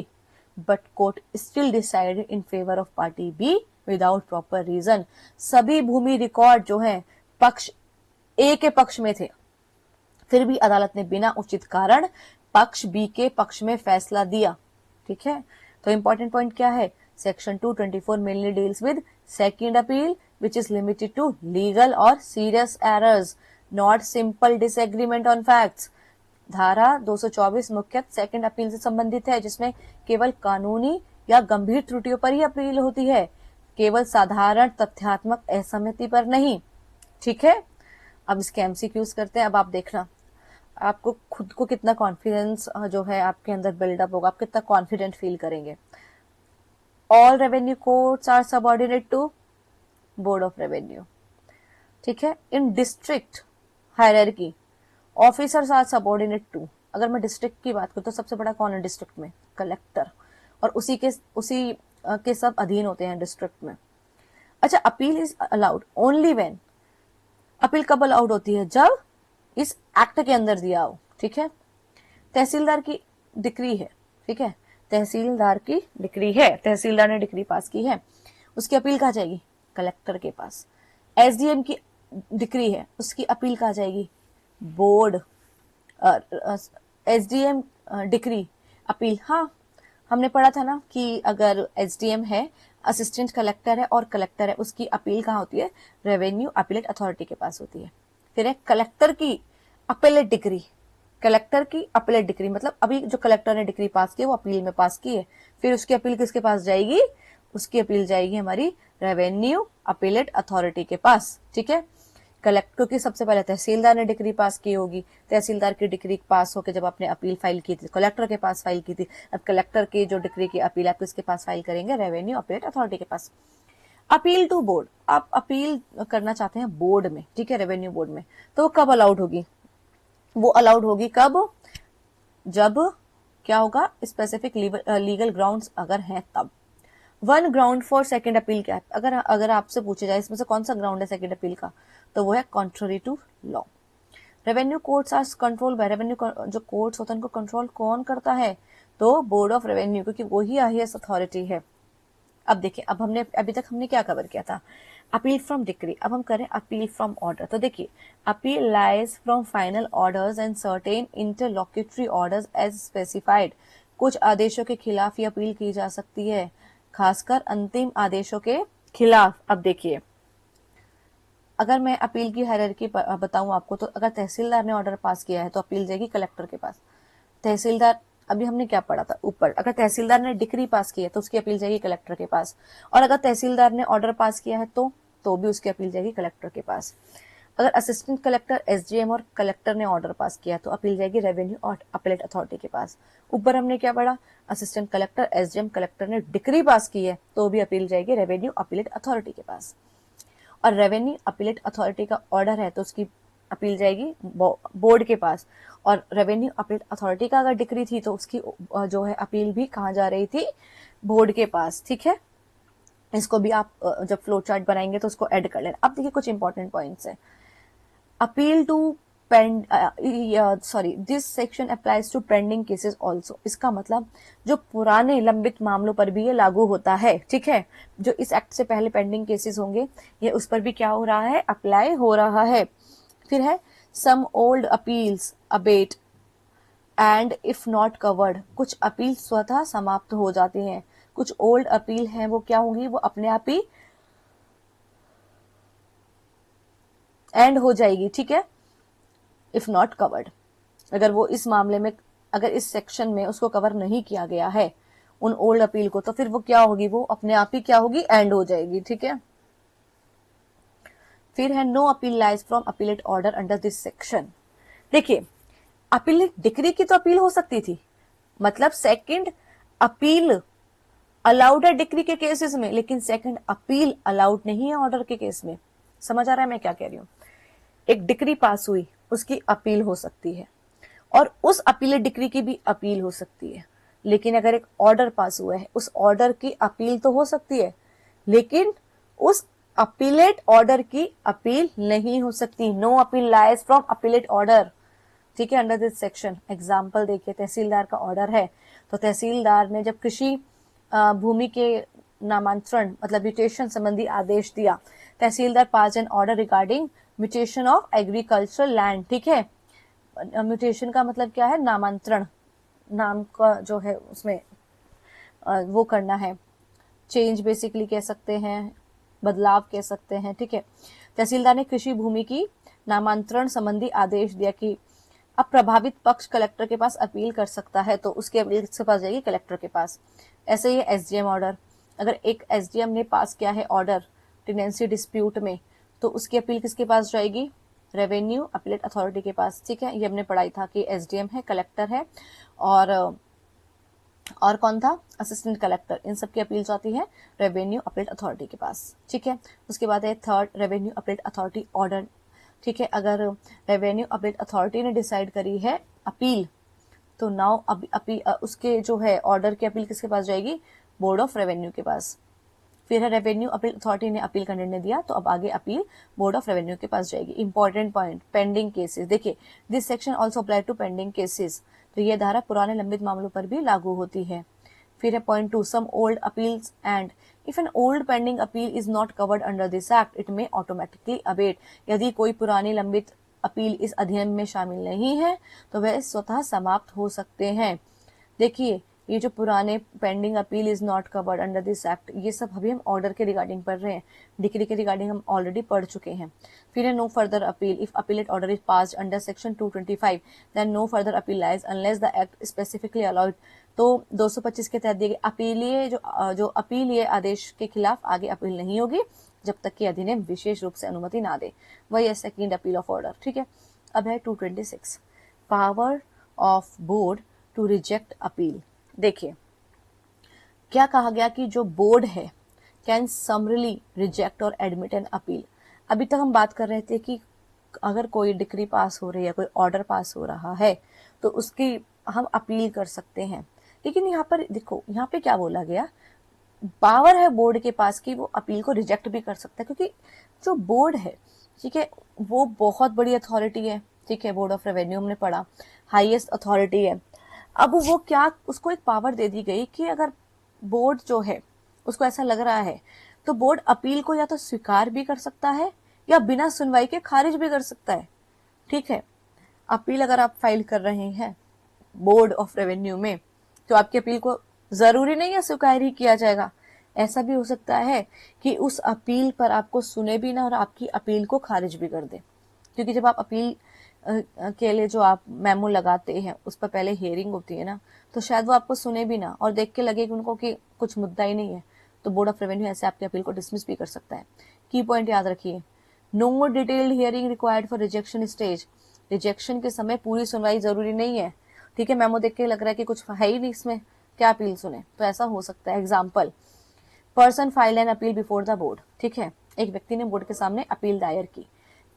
but court still decided in favor of party B without proper reason. सभी भूमि रिकॉर्ड जो है पक्ष A के पक्ष में थे, फिर भी अदालत ने बिना उचित कारण पक्ष B के पक्ष में फैसला दिया। ठीक है, तो इंपॉर्टेंट पॉइंट क्या है, section 224 mainly deals with second appeal which is limited to legal or serious errors, not simple disagreement on facts. धारा 224 मुख्यतः सेकंड अपील से संबंधित है, जिसमें केवल कानूनी या गंभीर त्रुटियों पर ही अपील होती है, केवल साधारण तथ्यात्मक असहमति पर नहीं। ठीक है, अब इसके एमसीक्यूज करते हैं। अब आप देखना आपको खुद को कितना कॉन्फिडेंस जो है आपके अंदर बिल्डअप होगा, आप कितना कॉन्फिडेंट फील करेंगे। All revenue courts are subordinate to board of revenue. ठीक है, in district hierarchy officers are subordinate to. अगर मैं डिस्ट्रिक्ट की बात करूं तो सबसे बड़ा कौन है डिस्ट्रिक्ट में, कलेक्टर, और उसी के सब अधीन होते हैं डिस्ट्रिक्ट में। अच्छा, appeal is allowed only when, appeal कब अलाउड होती है, जब इस एक्ट के अंदर दिया हो। ठीक है, तहसीलदार की डिक्री है, ठीक है, तहसीलदार की डिक्री है, तहसीलदार ने डिक्री पास की है, उसकी अपील कहाँ जाएगी, कलेक्टर के पास। एसडीएम की डिक्री है, उसकी अपील कहाँ जाएगी, बोर्ड। एसडीएम डिक्री अपील, हाँ हमने पढ़ा था ना कि अगर एसडीएम है, असिस्टेंट कलेक्टर है और कलेक्टर है, उसकी अपील कहाँ होती है, रेवेन्यू अपीलेट अथॉरिटी के पास होती है। फिर है कलेक्टर की अपीलेट डिक्री, कलेक्टर की अपीलेट डिक्री मतलब अभी जो कलेक्टर ने डिक्री पास की है वो अपील में पास की है, फिर उसकी अपील किसके पास जाएगी, उसकी अपील जाएगी हमारी रेवेन्यू अपीलेट अथॉरिटी के पास। ठीक है, कलेक्टर, क्योंकि सबसे पहले तहसीलदार ने डिक्री पास की होगी, तहसीलदार की डिक्री पास होकर जब आपने अपील फाइल की थी कलेक्टर के पास फाइल की थी, अब कलेक्टर की जो डिक्री की अपील आप किसके पास फाइल करेंगे, रेवेन्यू अपीलेट अथॉरिटी के पास। अपील टू बोर्ड, आप अपील करना चाहते हैं बोर्ड में, ठीक है, रेवेन्यू बोर्ड में, तो कब अलाउड होगी? वो अलाउड होगी कब? जब क्या होगा, स्पेसिफिक लीगल ग्राउंड्स अगर हैं तब। One ground for second appeal क्या है? अगर अगर आपसे पूछे जाए इसमें से कौन सा ग्राउंड है सेकंड अपील का, तो वो है contrary to law. Revenue courts are control by revenue, जो कोर्ट्स होते हैं उनको कंट्रोल कौन करता है? तो बोर्ड ऑफ रेवेन्यू, क्योंकि वही हाईएस्ट अथॉरिटी है। अब देखिए, अब हमने अभी तक हमने क्या कवर किया था? Appeal from decree. अब हम करें अपील फ्रॉम ऑर्डर। तो देखिए, appeal lies from final orders and certain interlocutory orders as specified. कुछ आदेशों के खिलाफ ये अपील की जा सकती है, खासकर अंतिम आदेशों के खिलाफ। अब देखिए, अगर मैं अपील की हायरार्की बताऊं आपको, तो अगर तहसीलदार ने ऑर्डर पास किया है तो अपील जाएगी कलेक्टर के पास। तहसीलदार, अभी हमने क्या पढ़ा था ऊपर, अगर तहसीलदार ने डिक्री पास की है तो उसकी अपील जाएगी कलेक्टर के पास, और अगर तहसीलदार ने ऑर्डर पास किया है तो भी उसकी अपील जाएगी कलेक्टर के पास। अगर असिस्टेंट कलेक्टर, एसडीएम और कलेक्टर ने ऑर्डर पास किया तो अपील जाएगी रेवेन्यू और अपीलेट अथॉरिटी के पास। ऊपर हमने क्या पढ़ा? असिस्टेंट कलेक्टर, एसडीएम, कलेक्टर ने डिक्री पास की है तो भी अपील जाएगी रेवेन्यू अपीलेट अथॉरिटी के पास। और रेवेन्यू अपीलेट अथॉरिटी का ऑर्डर है तो उसकी अपील जाएगी बोर्ड के पास। और रेवेन्यू अपीलेट अथॉरिटी का अगर डिक्री थी तो उसकी जो है अपील भी कहाँ जा रही थी? बोर्ड के पास, ठीक है। इसको भी आप जब फ्लो चार्ट बनाएंगे तो उसको ऐड कर लेना। अब देखिए कुछ इंपॉर्टेंट पॉइंट्स है। Appeal to this section applies to pending cases also. इसका मतलब जो पुराने लंबित मामलों पर भी ये लागू होता है, ठीक है। जो इस एक्ट से पहले पेंडिंग केसेस होंगे ये उस पर भी क्या हो रहा है? अप्लाई हो रहा है। फिर है some old appeals abate and if not covered. कुछ अपील स्वतः समाप्त हो जाती हैं, कुछ ओल्ड अपील हैं वो क्या होंगी? वो अपने आप ही एंड हो जाएगी, ठीक है, इफ नॉट कवर्ड। अगर वो इस मामले में, अगर इस सेक्शन में उसको कवर नहीं किया गया है उन ओल्ड अपील को, तो फिर वो क्या होगी? वो अपने आप ही क्या होगी? एंड हो जाएगी, ठीक है। फिर है no appeal lies from appellate order under this section. देखिए, अपीलेट डिक्री की तो अपील हो सकती थी, मतलब सेकंड अपील अलाउड है डिक्री के केसेस में, लेकिन सेकंड अपील अलाउड नहीं है ऑर्डर के केस में। समझ आ रहा है मैं क्या कह रही हूं? एक डिक्री पास हुई, उसकी अपील हो सकती है, और उस अपीलेट डिक्री की भी अपील हो सकती है। लेकिन अगर एक ऑर्डर पास हुआ है, उस ऑर्डर की अपील तो हो सकती है, लेकिन उस अपीलेट ऑर्डर की अपील नहीं हो सकती। No appeal lies from appellate order, ठीक है, अंडर दिस सेक्शन। एग्जाम्पल देखिए, तहसीलदार का ऑर्डर है, तो तहसीलदार ने जब कृषि भूमि के नामांतरण मतलब म्यूटेशन संबंधी आदेश दिया, tehsildar pass an order regarding mutation of agricultural land, ठीक है। म्यूटेशन का मतलब क्या है? नामांतरण, नाम का जो है उसमें वो करना है, चेंज बेसिकली कह सकते हैं, बदलाव कह सकते हैं, ठीक है। तहसीलदार ने कृषि भूमि की नामांतरण संबंधी आदेश दिया कि अब प्रभावित पक्ष कलेक्टर के पास अपील कर सकता है, तो उसकी अपील किसके पास जाएगी? कलेक्टर के पास। ऐसे ही एसडीएम ऑर्डर, अगर एक एसडीएम ने पास किया है ऑर्डर टेनेंसी डिस्प्यूट में, तो उसकी अपील किसके पास जाएगी? रेवेन्यू अपीलेट अथॉरिटी के पास, ठीक है। ये हमने पढ़ाई था कि एसडीएम है, कलेक्टर है, और कौन था? Assistant collector. इन सब की अपील जाती है रेवेन्यू अपीलेट अथॉरिटी के पास, ठीक है। उसके बाद है third, revenue appellate authority order, ठीक है। अगर रेवेन्यू अपीलेट अथॉरिटी ने डिसाइड करी है अपील, तो नाउ उसके जो है ऑर्डर की अपील किसके पास जाएगी? बोर्ड ऑफ रेवेन्यू के पास। फिर है रेवेन्यू अपील अथॉरिटी ने अपील का निर्णय दिया, तो अब आगे अपील बोर्ड ऑफ रेवेन्यू के पास जाएगी। Important point, pending cases. देखिए, this section also apply to pending cases, तो यह धारा पुराने लंबित मामलों पर भी लागू होती है। फिर है point 2, some old appeals and if an old pending appeal is not covered under this act it may automatically abate. यदि कोई पुरानी लंबित अपील इस अधिनियम में शामिल नहीं है तो वह स्वतः समाप्त हो सकते हैं। देखिए, ये जो पुराने pending appeal is not covered under this act, ये सब अभी हम ऑर्डर के रिगार्डिंग पढ़ रहे हैं, डिक्री के रिगार्डिंग हम ऑलरेडी पढ़ चुके हैं। फिर है no further appeal if appellate order is passed under section 225 then no further appeal lies unless the act specifically allowed. तो 225 के तहत दिए गए अपीलीय जो अपीलीय आदेश के खिलाफ आगे अपील नहीं होगी जब तक कि अधिनियम विशेष रूप से अनुमति ना दे। वही है सेकेंड अपील ऑफ ऑर्डर, ठीक है। अब है 226, power of board to reject appeal. देखिए, क्या कहा गया कि जो बोर्ड है, कैन समरली रिजेक्ट और एडमिट एन अपील। अभी तक हम बात कर रहे थे कि अगर कोई डिक्री पास हो रही है, कोई ऑर्डर पास हो रहा है, तो उसकी हम अपील कर सकते हैं। लेकिन यहाँ पर देखो, यहाँ पे क्या बोला गया, पावर है बोर्ड के पास कि वो अपील को रिजेक्ट भी कर सकता है, क्योंकि जो बोर्ड है, ठीक है, वो बहुत बड़ी अथॉरिटी है, ठीक है, बोर्ड ऑफ रेवेन्यू हमने पढ़ा, हाईएस्ट अथॉरिटी है। अब वो क्या, उसको एक पावर दे दी गई कि अगर बोर्ड जो है उसको ऐसा लग रहा है, तो बोर्ड अपील को या तो स्वीकार भी कर सकता है या बिना सुनवाई के खारिज भी कर सकता है। ठीक है, अपील अगर आप फाइल कर रहे हैं बोर्ड ऑफ रेवेन्यू में, तो आपकी अपील को जरूरी नहीं है स्वीकार ही किया जाएगा। ऐसा भी हो सकता है कि उस अपील पर आपको सुने भी ना और आपकी अपील को खारिज भी कर दे, क्योंकि जब आप अपील के लिए जो आप मेमो लगाते हैं उस पर पहले हियरिंग होती है ना, तो शायद वो आपको सुने भी ना और देख के लगे कि उनको कि कुछ मुद्दा ही नहीं है, तो बोर्ड ऑफ रेवेन्यू ऐसे आपकी अपील को डिसमिस भी कर सकता है। की पॉइंट याद रखिए, know detailed hearing required for rejection stage. Rejection के समय पूरी सुनवाई जरूरी नहीं है। ठीक है, मेमो देख के लग रहा है कि कुछ है ही नहीं इसमें, क्या अपील सुने, तो ऐसा हो सकता है। Example, person file an appeal before the board. ठीक है, एक व्यक्ति ने बोर्ड के सामने अपील दायर की,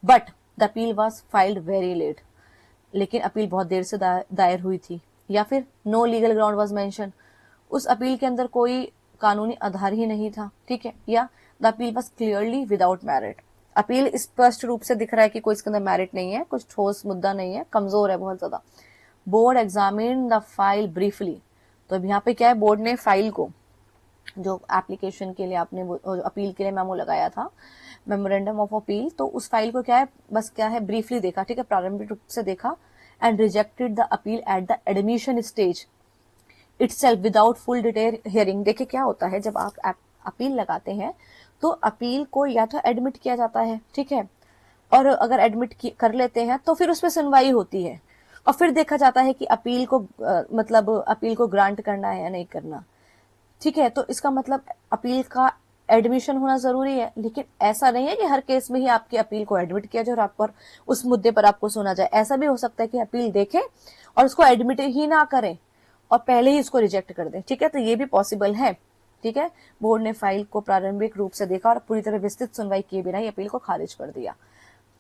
but the appeal was filed very late, लेकिन अपील बहुत देर से दायर हुई थी। या फिर no legal ground was mention, उस अपील के अंदर कोई कानूनी आधार ही नहीं था। ठीक है, या the appeal was clearly without merit, appeal स्पष्ट रूप से दिख रहा है कि कोई इसके अंदर मेरिट नहीं है, कुछ ठोस मुद्दा नहीं है, कमजोर है बहुत ज्यादा। Board examine the file briefly, तो अब यहाँ पे क्या है, बोर्ड ने फाइल को, जो एप्लीकेशन के लिए आपने अपील के लिए मेमो लगाया था, मेमोरेंडम ऑफ अपील, तो उस फाइल को क्या है, बस क्या है, ब्रीफली देखा, ठीक है, प्रारंभिक रूप से देखा, and rejected the appeal at the admission stage itself without full detail hearing. देखिए क्या होता है, जब आप अपील लगाते हैं तो अपील को या तो एडमिट किया जाता है, ठीक है, और अगर एडमिट कर लेते हैं तो फिर उसमें सुनवाई होती है और फिर देखा जाता है कि अपील को मतलब अपील को ग्रांट करना है या नहीं करना। ठीक है, तो इसका मतलब अपील का एडमिशन होना जरूरी है, लेकिन ऐसा नहीं है कि हर केस में ही आपकी अपील को एडमिट किया जाए और आप पर उस मुद्दे पर आपको सुना जाए। ऐसा भी हो सकता है कि अपील देखें और उसको एडमिट ही ना करें और पहले ही उसको रिजेक्ट कर दें। ठीक है, तो ये भी पॉसिबल है। ठीक है, बोर्ड ने फाइल को प्रारंभिक रूप से देखा और पूरी तरह विस्तृत सुनवाई किए बिना ही अपील को खारिज कर दिया।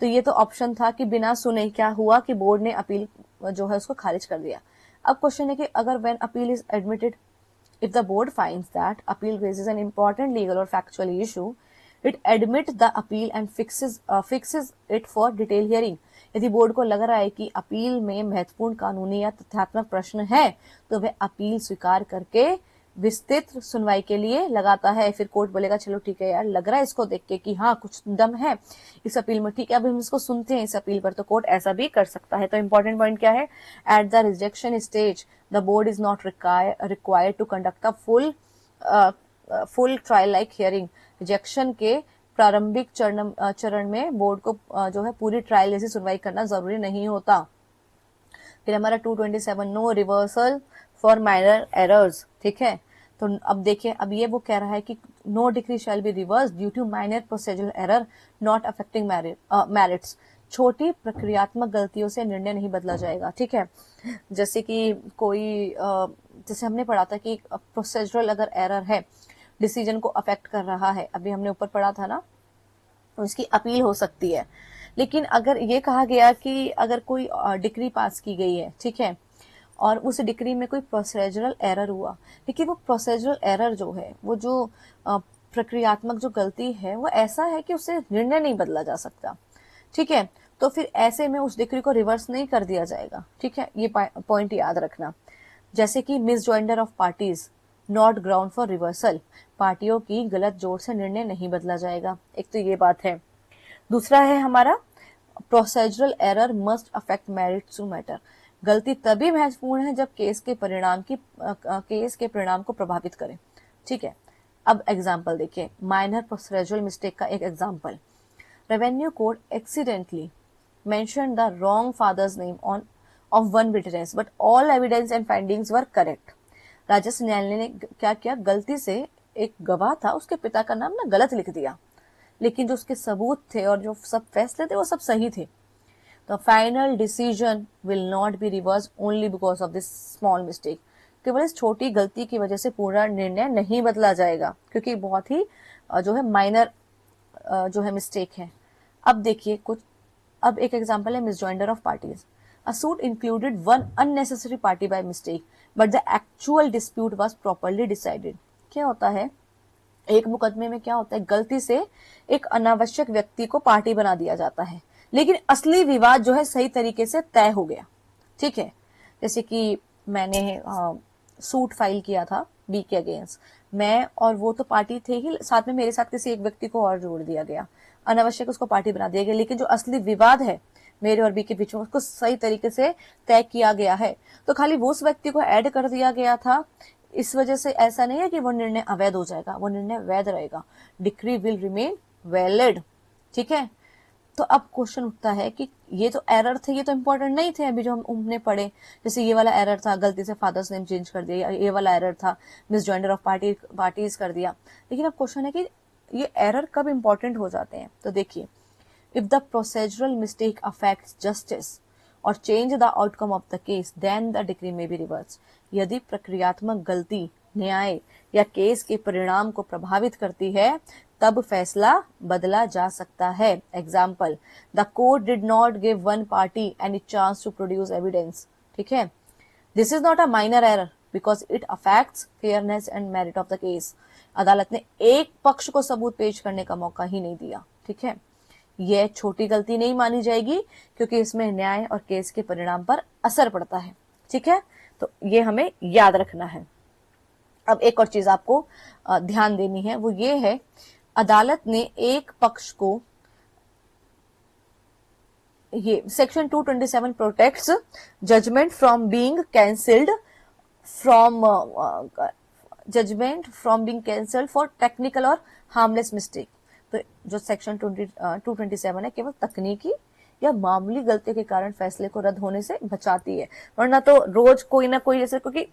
तो ये तो ऑप्शन था कि बिना सुने क्या हुआ कि बोर्ड ने अपील जो है उसको खारिज कर दिया। अब क्वेश्चन है कि अगर when appeal is admitted, if the board finds that appeal raises an important legal or factual issue, it admits the appeal and fixes it for detailed hearing. यदि बोर्ड को लग रहा है कि अपील में महत्वपूर्ण कानूनी या तथ्यात्मक प्रश्न है, तो वह अपील स्वीकार करके विस्तृत सुनवाई के लिए लगाता है। फिर कोर्ट बोलेगा चलो ठीक है यार, लग रहा है इसको देख के कि हाँ कुछ दम है इस अपील में, ठीक है अब हम इसको सुनते हैं इस अपील पर, तो कोर्ट ऐसा भी कर सकता है। तो इंपॉर्टेंट पॉइंट क्या है, at the rejection stage the board is not required to conduct a full trial like hearing. Rejection के प्रारंभिक चरण में बोर्ड को जो है पूरी ट्रायल जैसी सुनवाई करना जरूरी नहीं होता। फिर हमारा 227, no reversal for minor errors. ठीक है, तो अब देखिए, अब ये वो कह रहा है कि no decree shall be reverse due to minor procedural error not affecting merits. छोटी प्रक्रियात्मक गलतियों से निर्णय नहीं बदला जाएगा। ठीक है, जैसे कि कोई जैसे हमने पढ़ा था कि प्रोसीजरल अगर एरर है, डिसीजन को अफेक्ट कर रहा है, अभी हमने ऊपर पढ़ा था ना, उसकी अपील हो सकती है। लेकिन अगर ये कहा गया कि अगर कोई डिक्री पास की गई है, ठीक है, और उस डिक्री में कोई प्रोसीजरल एरर हुआ, लेकिन वो प्रोसीजरल एरर जो है, वो जो प्रक्रियात्मक जो गलती है, वो ऐसा है कि उससे निर्णय नहीं बदला जा सकता। ठीक है, तो फिर ऐसे में उस डिक्री को रिवर्स नहीं कर दिया जाएगा। ठीक है, ये पॉइंट याद रखना। जैसे कि misjoinder of parties not ground for reversal, पार्टियों की गलत जोड़ से निर्णय नहीं बदला जाएगा। एक तो ये बात है। दूसरा है हमारा procedural error must affect merit to matter. गलती तभी महत्वपूर्ण है जब केस के परिणाम को प्रभावित करे। ठीक है, अब एग्जाम्पल देखिए, माइनर प्रोसीजरल मिस्टेक का एक example, revenue code accidentally mention the wrong father's name on off one witness but all evidence and findings were correct. राजस्व न्यायालय ने क्या किया, गलती से एक गवाह था, उसके पिता का नाम ना गलत लिख दिया, लेकिन जो उसके सबूत थे और जो सब फैसले थे वो सब सही थे। तो final decision will not be reverse only because of this small mistake. केवल इस छोटी गलती की वजह से पूरा निर्णय नहीं बदला जाएगा, क्योंकि बहुत ही जो है माइनर जो है मिस्टेक है। अब देखिए कुछ, अब एक एग्जांपल है misjoinder of parties. A suit included one unnecessary party by mistake but the actual dispute was properly decided. क्या होता है, एक मुकदमे में क्या होता है, गलती से एक अनावश्यक व्यक्ति को पार्टी बना दिया जाता है, लेकिन असली विवाद जो है सही तरीके से तय हो गया। ठीक है, जैसे कि मैंने सूट फाइल किया था बी के अगेंस्ट, मैं और वो तो पार्टी थे ही, साथ में मेरे साथ किसी एक व्यक्ति को और जोड़ दिया गया, अनावश्यक उसको पार्टी बना दिया गया, लेकिन जो असली विवाद है मेरे और बी के बीच में उसको सही तरीके से तय किया गया है, तो खाली वो उस व्यक्ति को ऐड कर दिया गया था। इस वजह से ऐसा नहीं है कि वो निर्णय अवैध हो जाएगा, वो निर्णय वैध रहेगा, डिक्री विल रिमेन वैलिड। ठीक है, तो अब क्वेश्चन उठता है कि ये तो एरर थे, ये तो इंपॉर्टेंट नहीं थे अभी जो हमने पढ़े, जैसे ये वाला एरर था गलती से फादर्स नेम चेंज कर दिया, ये वाला एरर था मिसजॉइंडर ऑफ पार्टीज कर दिया। लेकिन अब क्वेश्चन है कि ये एरर कब इंपॉर्टेंट हो जाते हैं, तो देखिए, if the procedural mistake affects justice और change the outcome of the case then the decree may be reversed. यदि प्रक्रियात्मक गलती न्याय या केस के परिणाम को प्रभावित करती है तब फैसला बदला जा सकता है। Example, the court did not give one party any chance to produce evidence. ठीक है, this is not a minor error because it affects fairness and merit of the case. अदालत ने एक पक्ष को सबूत पेश करने का मौका ही नहीं दिया। ठीक है, यह छोटी गलती नहीं मानी जाएगी क्योंकि इसमें न्याय और केस के परिणाम पर असर पड़ता है। ठीक है, तो ये हमें याद रखना है। अब एक और चीज आपको ध्यान देनी है, वो ये है, अदालत ने एक पक्ष को, ये section 227 protects judgment from being cancelled for technical और हार्मलेस मिस्टेक। तो जो सेक्शन 227 है केवल तकनीकी या मामूली गलती के कारण फैसले को रद्द होने से बचाती है, वरना तो रोज कोई ना कोई, जैसे क्योंकि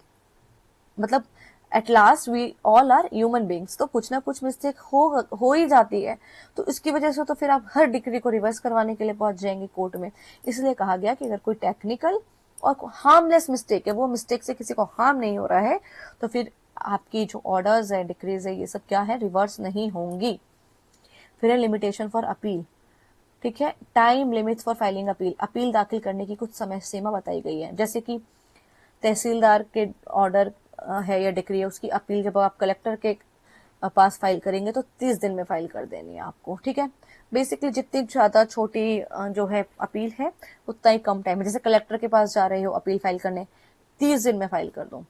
मतलब at last we all are human beings, तो कुछ ना कुछ मिस्टेक हो ही जाती है, तो इसकी वजह से तो फिर आप हर डिग्री को रिवर्स करवाने के लिए पहुंच जाएंगे कोर्ट में। इसलिए कहा गया कि अगर कोई टेक्निकल और हार्मलेस मिस्टेक है, वो मिस्टेक से किसी को हार्म नहीं हो रहा है, तो फिर आपकी जो ऑर्डर्स है, डिक्रीज है, ये सब क्या है, रिवर्स नहीं होंगी। फिर है लिमिटेशन फॉर अपील। ठीक है, time limits for filing appeal. Appeal दाखिल करने की कुछ समय सीमा बताई गई है, जैसे कि तहसीलदार के ऑर्डर है या डिक्री है, उसकी अपील जब आप कलेक्टर के पास फाइल करेंगे तो 30 दिन में फाइल कर देनी है आपको। ठीक है, बेसिकली जितनी ज्यादा छोटी जो है अपील है उतना ही कम टाइम है। जैसे कलेक्टर के पास जा रहे हो अपील फाइल करने, 30 दिन में फाइल कर दो।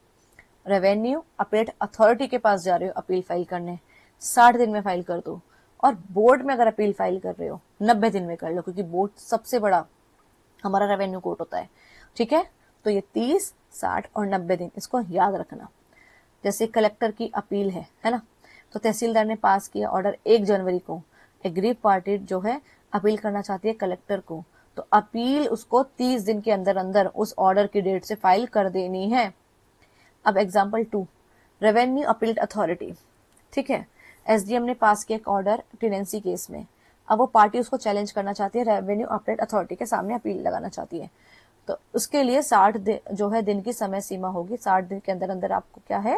रेवेन्यू अपील अथॉरिटी के पास जा रहे हो अपील फाइल करने, 60 दिन में फाइल कर दो। और बोर्ड में अगर अपील फाइल कर रहे हो 90 दिन में कर लो, क्योंकि बोर्ड सबसे बड़ा हमारा रेवेन्यू कोर्ट होता है। ठीक है, तो ये 30, 60 और 90 दिन, इसको याद रखना। जैसे कलेक्टर की अपील है ना, तो तहसीलदार ने पास किया ऑर्डर 1 जनवरी को, एग्रीव पार्टी जो है अपील करना चाहती है कलेक्टर को, तो अपील उसको 30 दिन के अंदर अंदर उस ऑर्डर की डेट से फाइल कर देनी है। अब एग्जाम्पल 2, रेवेन्यू अपील अथॉरिटी। ठीक है, एसडीएम ने पास किया एक ऑर्डर टेनेंसी केस में, अब वो पार्टी उसको चैलेंज करना चाहती है, रेवेन्यू अपील अथॉरिटी के सामने अपील लगाना चाहती है, तो उसके लिए 60 दिन जो है दिन की समय सीमा होगी। 60 दिन के अंदर अंदर आपको क्या है,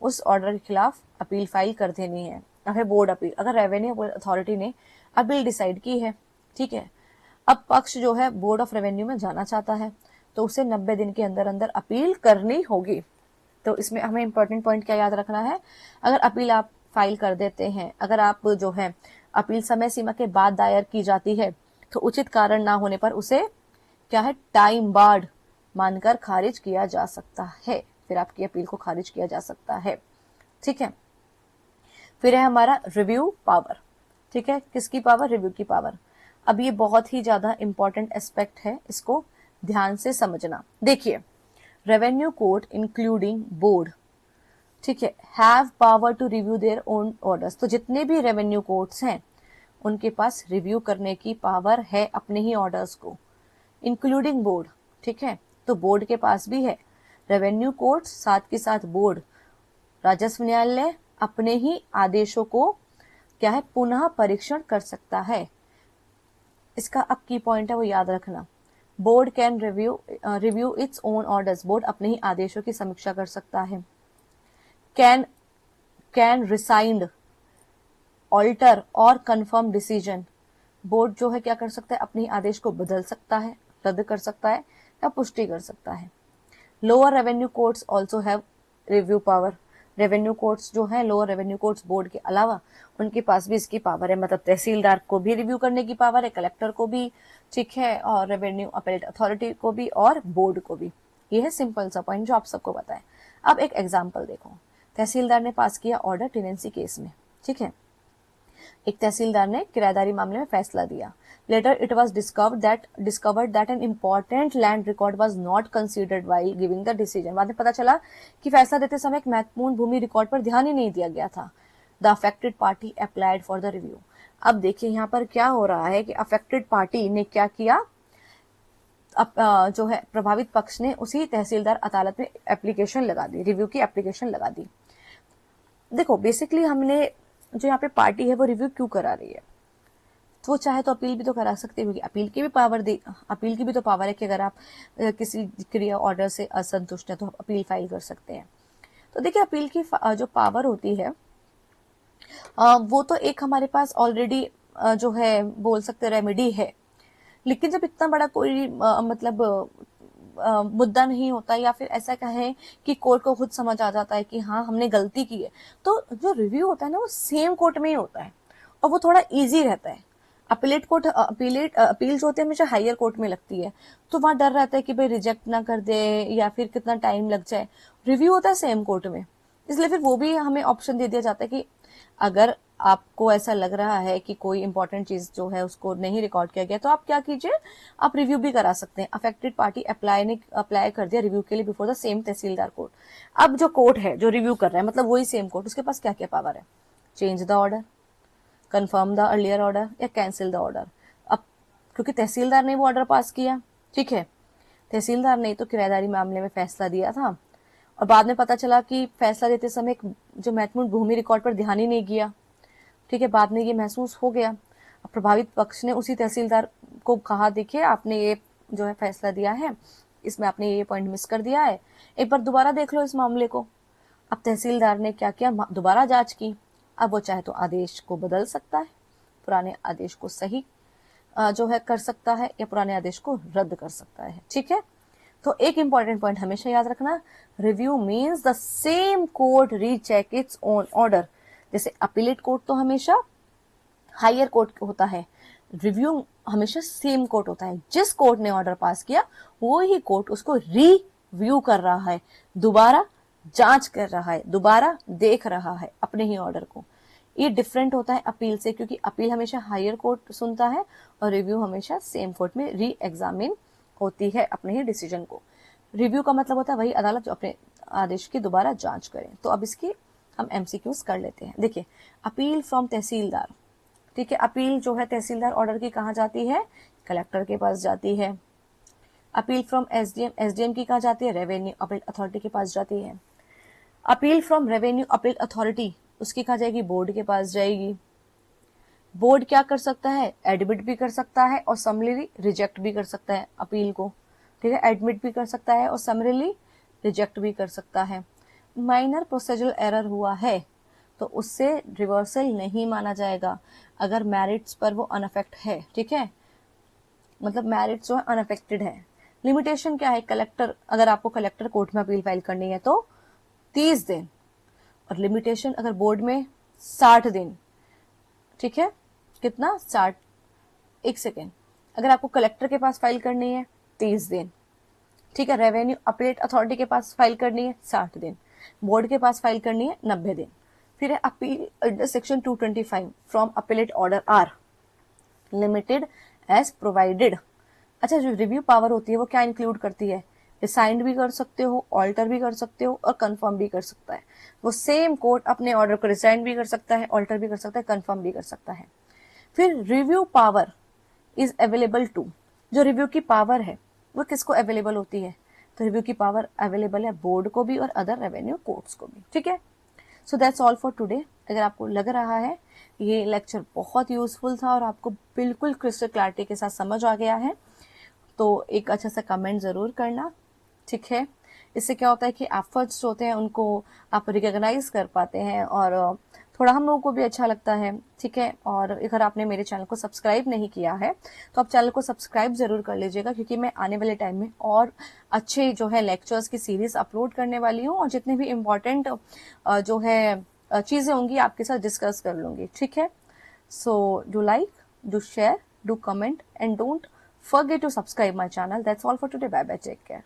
उस ऑर्डर के खिलाफ अपील फाइल कर देनी है। अगर बोर्ड अपील, अगर रेवेन्यू अथॉरिटी ने अपील डिसाइड की है, ठीक है, अब पक्ष जो है बोर्ड ऑफ रेवेन्यू में जाना चाहता है, तो उसे 90 दिन के अंदर अंदर अपील करनी होगी। तो इसमें हमें इंपॉर्टेंट पॉइंट क्या याद रखना है, अगर अपील आप फाइल कर देते हैं, अगर आप जो है अपील समय सीमा के बाद दायर की जाती है, तो उचित कारण ना होने पर उसे क्या है, टाइम बार्ड मानकर खारिज किया जा सकता है, फिर आपकी अपील को खारिज किया जा सकता है। ठीक है, फिर है हमारा रिव्यू पावर। ठीक है, किसकी पावर, रिव्यू की पावर। अब ये बहुत ही ज्यादा इंपॉर्टेंट एस्पेक्ट है, इसको ध्यान से समझना। देखिए, रेवेन्यू कोर्ट इंक्लूडिंग बोर्ड, ठीक है, have power to review their own orders. तो जितने भी रेवेन्यू कोर्ट्स हैं उनके पास रिव्यू करने की पावर है अपने ही ऑर्डर्स को, इंक्लूडिंग बोर्ड। ठीक है, तो बोर्ड के पास भी है, रेवेन्यू कोर्ट साथ के साथ बोर्ड, राजस्व न्यायालय अपने ही आदेशों को क्या है, पुनः परीक्षण कर सकता है। इसका अब की पॉइंट है वो याद रखना, board can review its own orders, board अपने ही आदेशों की समीक्षा कर सकता है। कैन रिसाइंड, ऑल्टर और कंफर्म डिसीजन, बोर्ड जो है क्या कर सकता है, अपने आदेश को बदल सकता है, रद्द कर सकता है या पुष्टि कर सकता है। Lower revenue courts also have review power, revenue courts जो है, लोअर रेवेन्यू कोर्ट्स बोर्ड के अलावा उनके पास भी इसकी पावर है, मतलब तहसीलदार को भी रिव्यू करने की पावर है, कलेक्टर को भी, ठीक है, और रेवेन्यू अपीलेट अथॉरिटी को भी और बोर्ड को भी। ये है सिंपल सा पॉइंट जो आप सबको पता है। अब एक एग्जाम्पल देखो, तहसीलदार ने पास किया ऑर्डर टेनेंसी केस में, ठीक है, एक तहसीलदार ने किराएदारी मामले में फैसला दिया। Later it was discovered that an important land record was not considered while giving the decision, बाद में पता चला कि फैसला देते समय एक महत्वपूर्ण भूमि रिकॉर्ड पर ध्यान ही नहीं दिया गया था। The affected party applied for the review. अब देखिए यहाँ पर क्या हो रहा है कि अफेक्टेड पार्टी ने क्या किया, जो है प्रभावित पक्ष ने उसी तहसीलदार अदालत में एप्लीकेशन लगा दी, रिव्यू की एप्लीकेशन लगा दी। देखो बेसिकली हमने जो यहाँ पे पार्टी है वो रिव्यू क्यों करा रही है, तो वो चाहे तो अपील भी तो करा सकती है, क्योंकि अपील की भी तो पावर है कि अगर आप किसी क्रिया ऑर्डर से असंतुष्ट हैं तो आप अपील फाइल कर सकते हैं। तो देखिए अपील की जो पावर होती है वो तो एक हमारे पास ऑलरेडी जो है बोल सकते रेमेडी है, लेकिन जब इतना बड़ा कोई मतलब मुद्दा नहीं होता या फिर ऐसा कहें कि कोर्ट को खुद समझ आ जाता है कि हाँ हमने गलती की है, तो जो रिव्यू होता है ना वो सेम कोर्ट में ही होता है और वो थोड़ा इजी रहता है। अपील जो होती है हमेशा हायर कोर्ट में लगती है, तो वहां डर रहता है कि भाई रिजेक्ट ना कर दे या फिर कितना टाइम लग जाए। रिव्यू होता है सेम कोर्ट में, इसलिए फिर वो भी हमें ऑप्शन दे दिया जाता है कि अगर आपको ऐसा लग रहा है कि कोई इंपॉर्टेंट चीज जो है उसको नहीं रिकॉर्ड किया गया, तो आप क्या कीजिए, आप रिव्यू भी करा सकते हैं। अफेक्टेड पार्टी अप्लाई कर दिया रिव्यू के लिए before the same tehsildar court. अब जो कोर्ट है जो रिव्यू कर रहा है, मतलब वही सेम कोर्ट, उसके पास क्या क्या पावर है, change the order, confirm the earlier order या कैंसिल द ऑर्डर। अब क्योंकि तहसीलदार ने वो ऑर्डर पास किया, ठीक है, तहसीलदार ने तो किराएदारी मामले में फैसला दिया था और बाद में पता चला कि फैसला देते समय जो महत्वपूर्ण भूमि रिकॉर्ड पर ध्यान ही नहीं किया, ठीक है, बाद में ये महसूस हो गया। अब प्रभावित पक्ष ने उसी तहसीलदार को कहा देखिए आपने ये जो है फैसला दिया है, इसमें आपने ये पॉइंट मिस कर दिया है, एक बार दोबारा देख लो इस मामले को। अब तहसीलदार ने क्या किया, दोबारा जांच की। अब वो चाहे तो आदेश को बदल सकता है, पुराने आदेश को सही जो है कर सकता है या पुराने आदेश को रद्द कर सकता है, ठीक है। तो एक इंपॉर्टेंट पॉइंट हमेशा याद रखना, review means the same court recheck its own order. जैसे अपीलेट कोर्ट तो हमेशा हायर कोर्ट होता है, रिव्यू हमेशा सेम कोर्ट होता है। जिस कोर्ट ने ऑर्डर पास किया वो ही कोर्ट उसको रिव्यू कर रहा है, दोबारा जांच कर रहा है, दोबारा देख रहा है अपने ही ऑर्डर को। ये डिफरेंट होता है अपील से, क्योंकि अपील हमेशा हायर कोर्ट सुनता है और रिव्यू हमेशा सेम कोर्ट में री एग्जामिन होती है अपने ही डिसीजन को। रिव्यू का मतलब होता है वही अदालत जो अपने आदेश की दोबारा जांच करे। तो अब इसकी हम एमसीक्यूज कर लेते हैं। देखिए अपील फ्रॉम तहसीलदार, ठीक है, अपील जो है तहसीलदार ऑर्डर की कहाँ जाती है, कलेक्टर के पास जाती है। अपील फ्रॉम एसडीएम, एसडीएम की कहाँ जाती है, रेवेन्यू अपील अथॉरिटी के पास जाती है। Appeal from revenue appeal authority उसकी कहाँ जाएगी, बोर्ड के पास जाएगी। बोर्ड क्या कर सकता है, एडमिट भी कर सकता है और समरीली रिजेक्ट भी कर सकता है अपील को, ठीक है, एडमिट भी कर सकता है और समरीली रिजेक्ट भी कर सकता है। माइनर प्रोसीजरल एरर हुआ है तो उससे रिवर्सल नहीं माना जाएगा अगर मेरिट्स पर वो अनअफेक्ट है, ठीक है, मतलब मेरिट्स जो है अनअफेक्टेड है। लिमिटेशन क्या है, कलेक्टर, अगर आपको कलेक्टर कोर्ट में अपील फाइल करनी है तो 30 दिन, और लिमिटेशन अगर बोर्ड में 60 दिन, ठीक है, कितना 60, एक सेकेंड, अगर आपको कलेक्टर के पास फाइल करनी है 30 दिन, ठीक है, रेवेन्यू अपीलेट अथॉरिटी के पास फाइल करनी है 60 दिन, बोर्ड के पास फाइल करनी है 90 दिन। फिर है appeal under section 225 from appellate order are limited as provided. अच्छा, जो रिव्यू पावर होती है वो क्या इंक्लूड करती है, रिसाइंड भी कर सकते हो, ऑल्टर भी कर सकते हो और कंफर्म भी कर सकता है। वो सेम कोर्ट अपने ऑर्डर को रिसाइंड भी कर सकता है, ऑल्टर भी कर सकता है, कंफर्म भी कर सकता है। फिर review power is available to, जो रिव्यू की पावर है वो किसको अवेलेबल होती है, तो रिव्यू की पावर अवेलेबल है बोर्ड को भी और अदर रेवेन्यू कोर्ट्स को भी, ठीक है। So that's all for today. अगर आपको लग रहा है ये लेक्चर बहुत यूजफुल था और आपको बिल्कुल क्रिस्टल क्लैरिटी के साथ समझ आ गया है, तो एक अच्छा सा कमेंट ज़रूर करना, ठीक है। इससे क्या होता है कि एफर्ट्स जो होते हैं उनको आप रिकॉग्नाइज कर पाते हैं और थोड़ा हम लोगों को भी अच्छा लगता है, ठीक है। और अगर आपने मेरे चैनल को सब्सक्राइब नहीं किया है तो आप चैनल को सब्सक्राइब ज़रूर कर लीजिएगा, क्योंकि मैं आने वाले टाइम में और अच्छे जो है लेक्चर्स की सीरीज अपलोड करने वाली हूँ और जितने भी इम्पोर्टेंट जो है चीज़ें होंगी आपके साथ डिस्कस कर लूँगी, ठीक है। So do like, do share, do comment, and don't forget to subscribe my channel. That's all for today. Bye bye. Take care.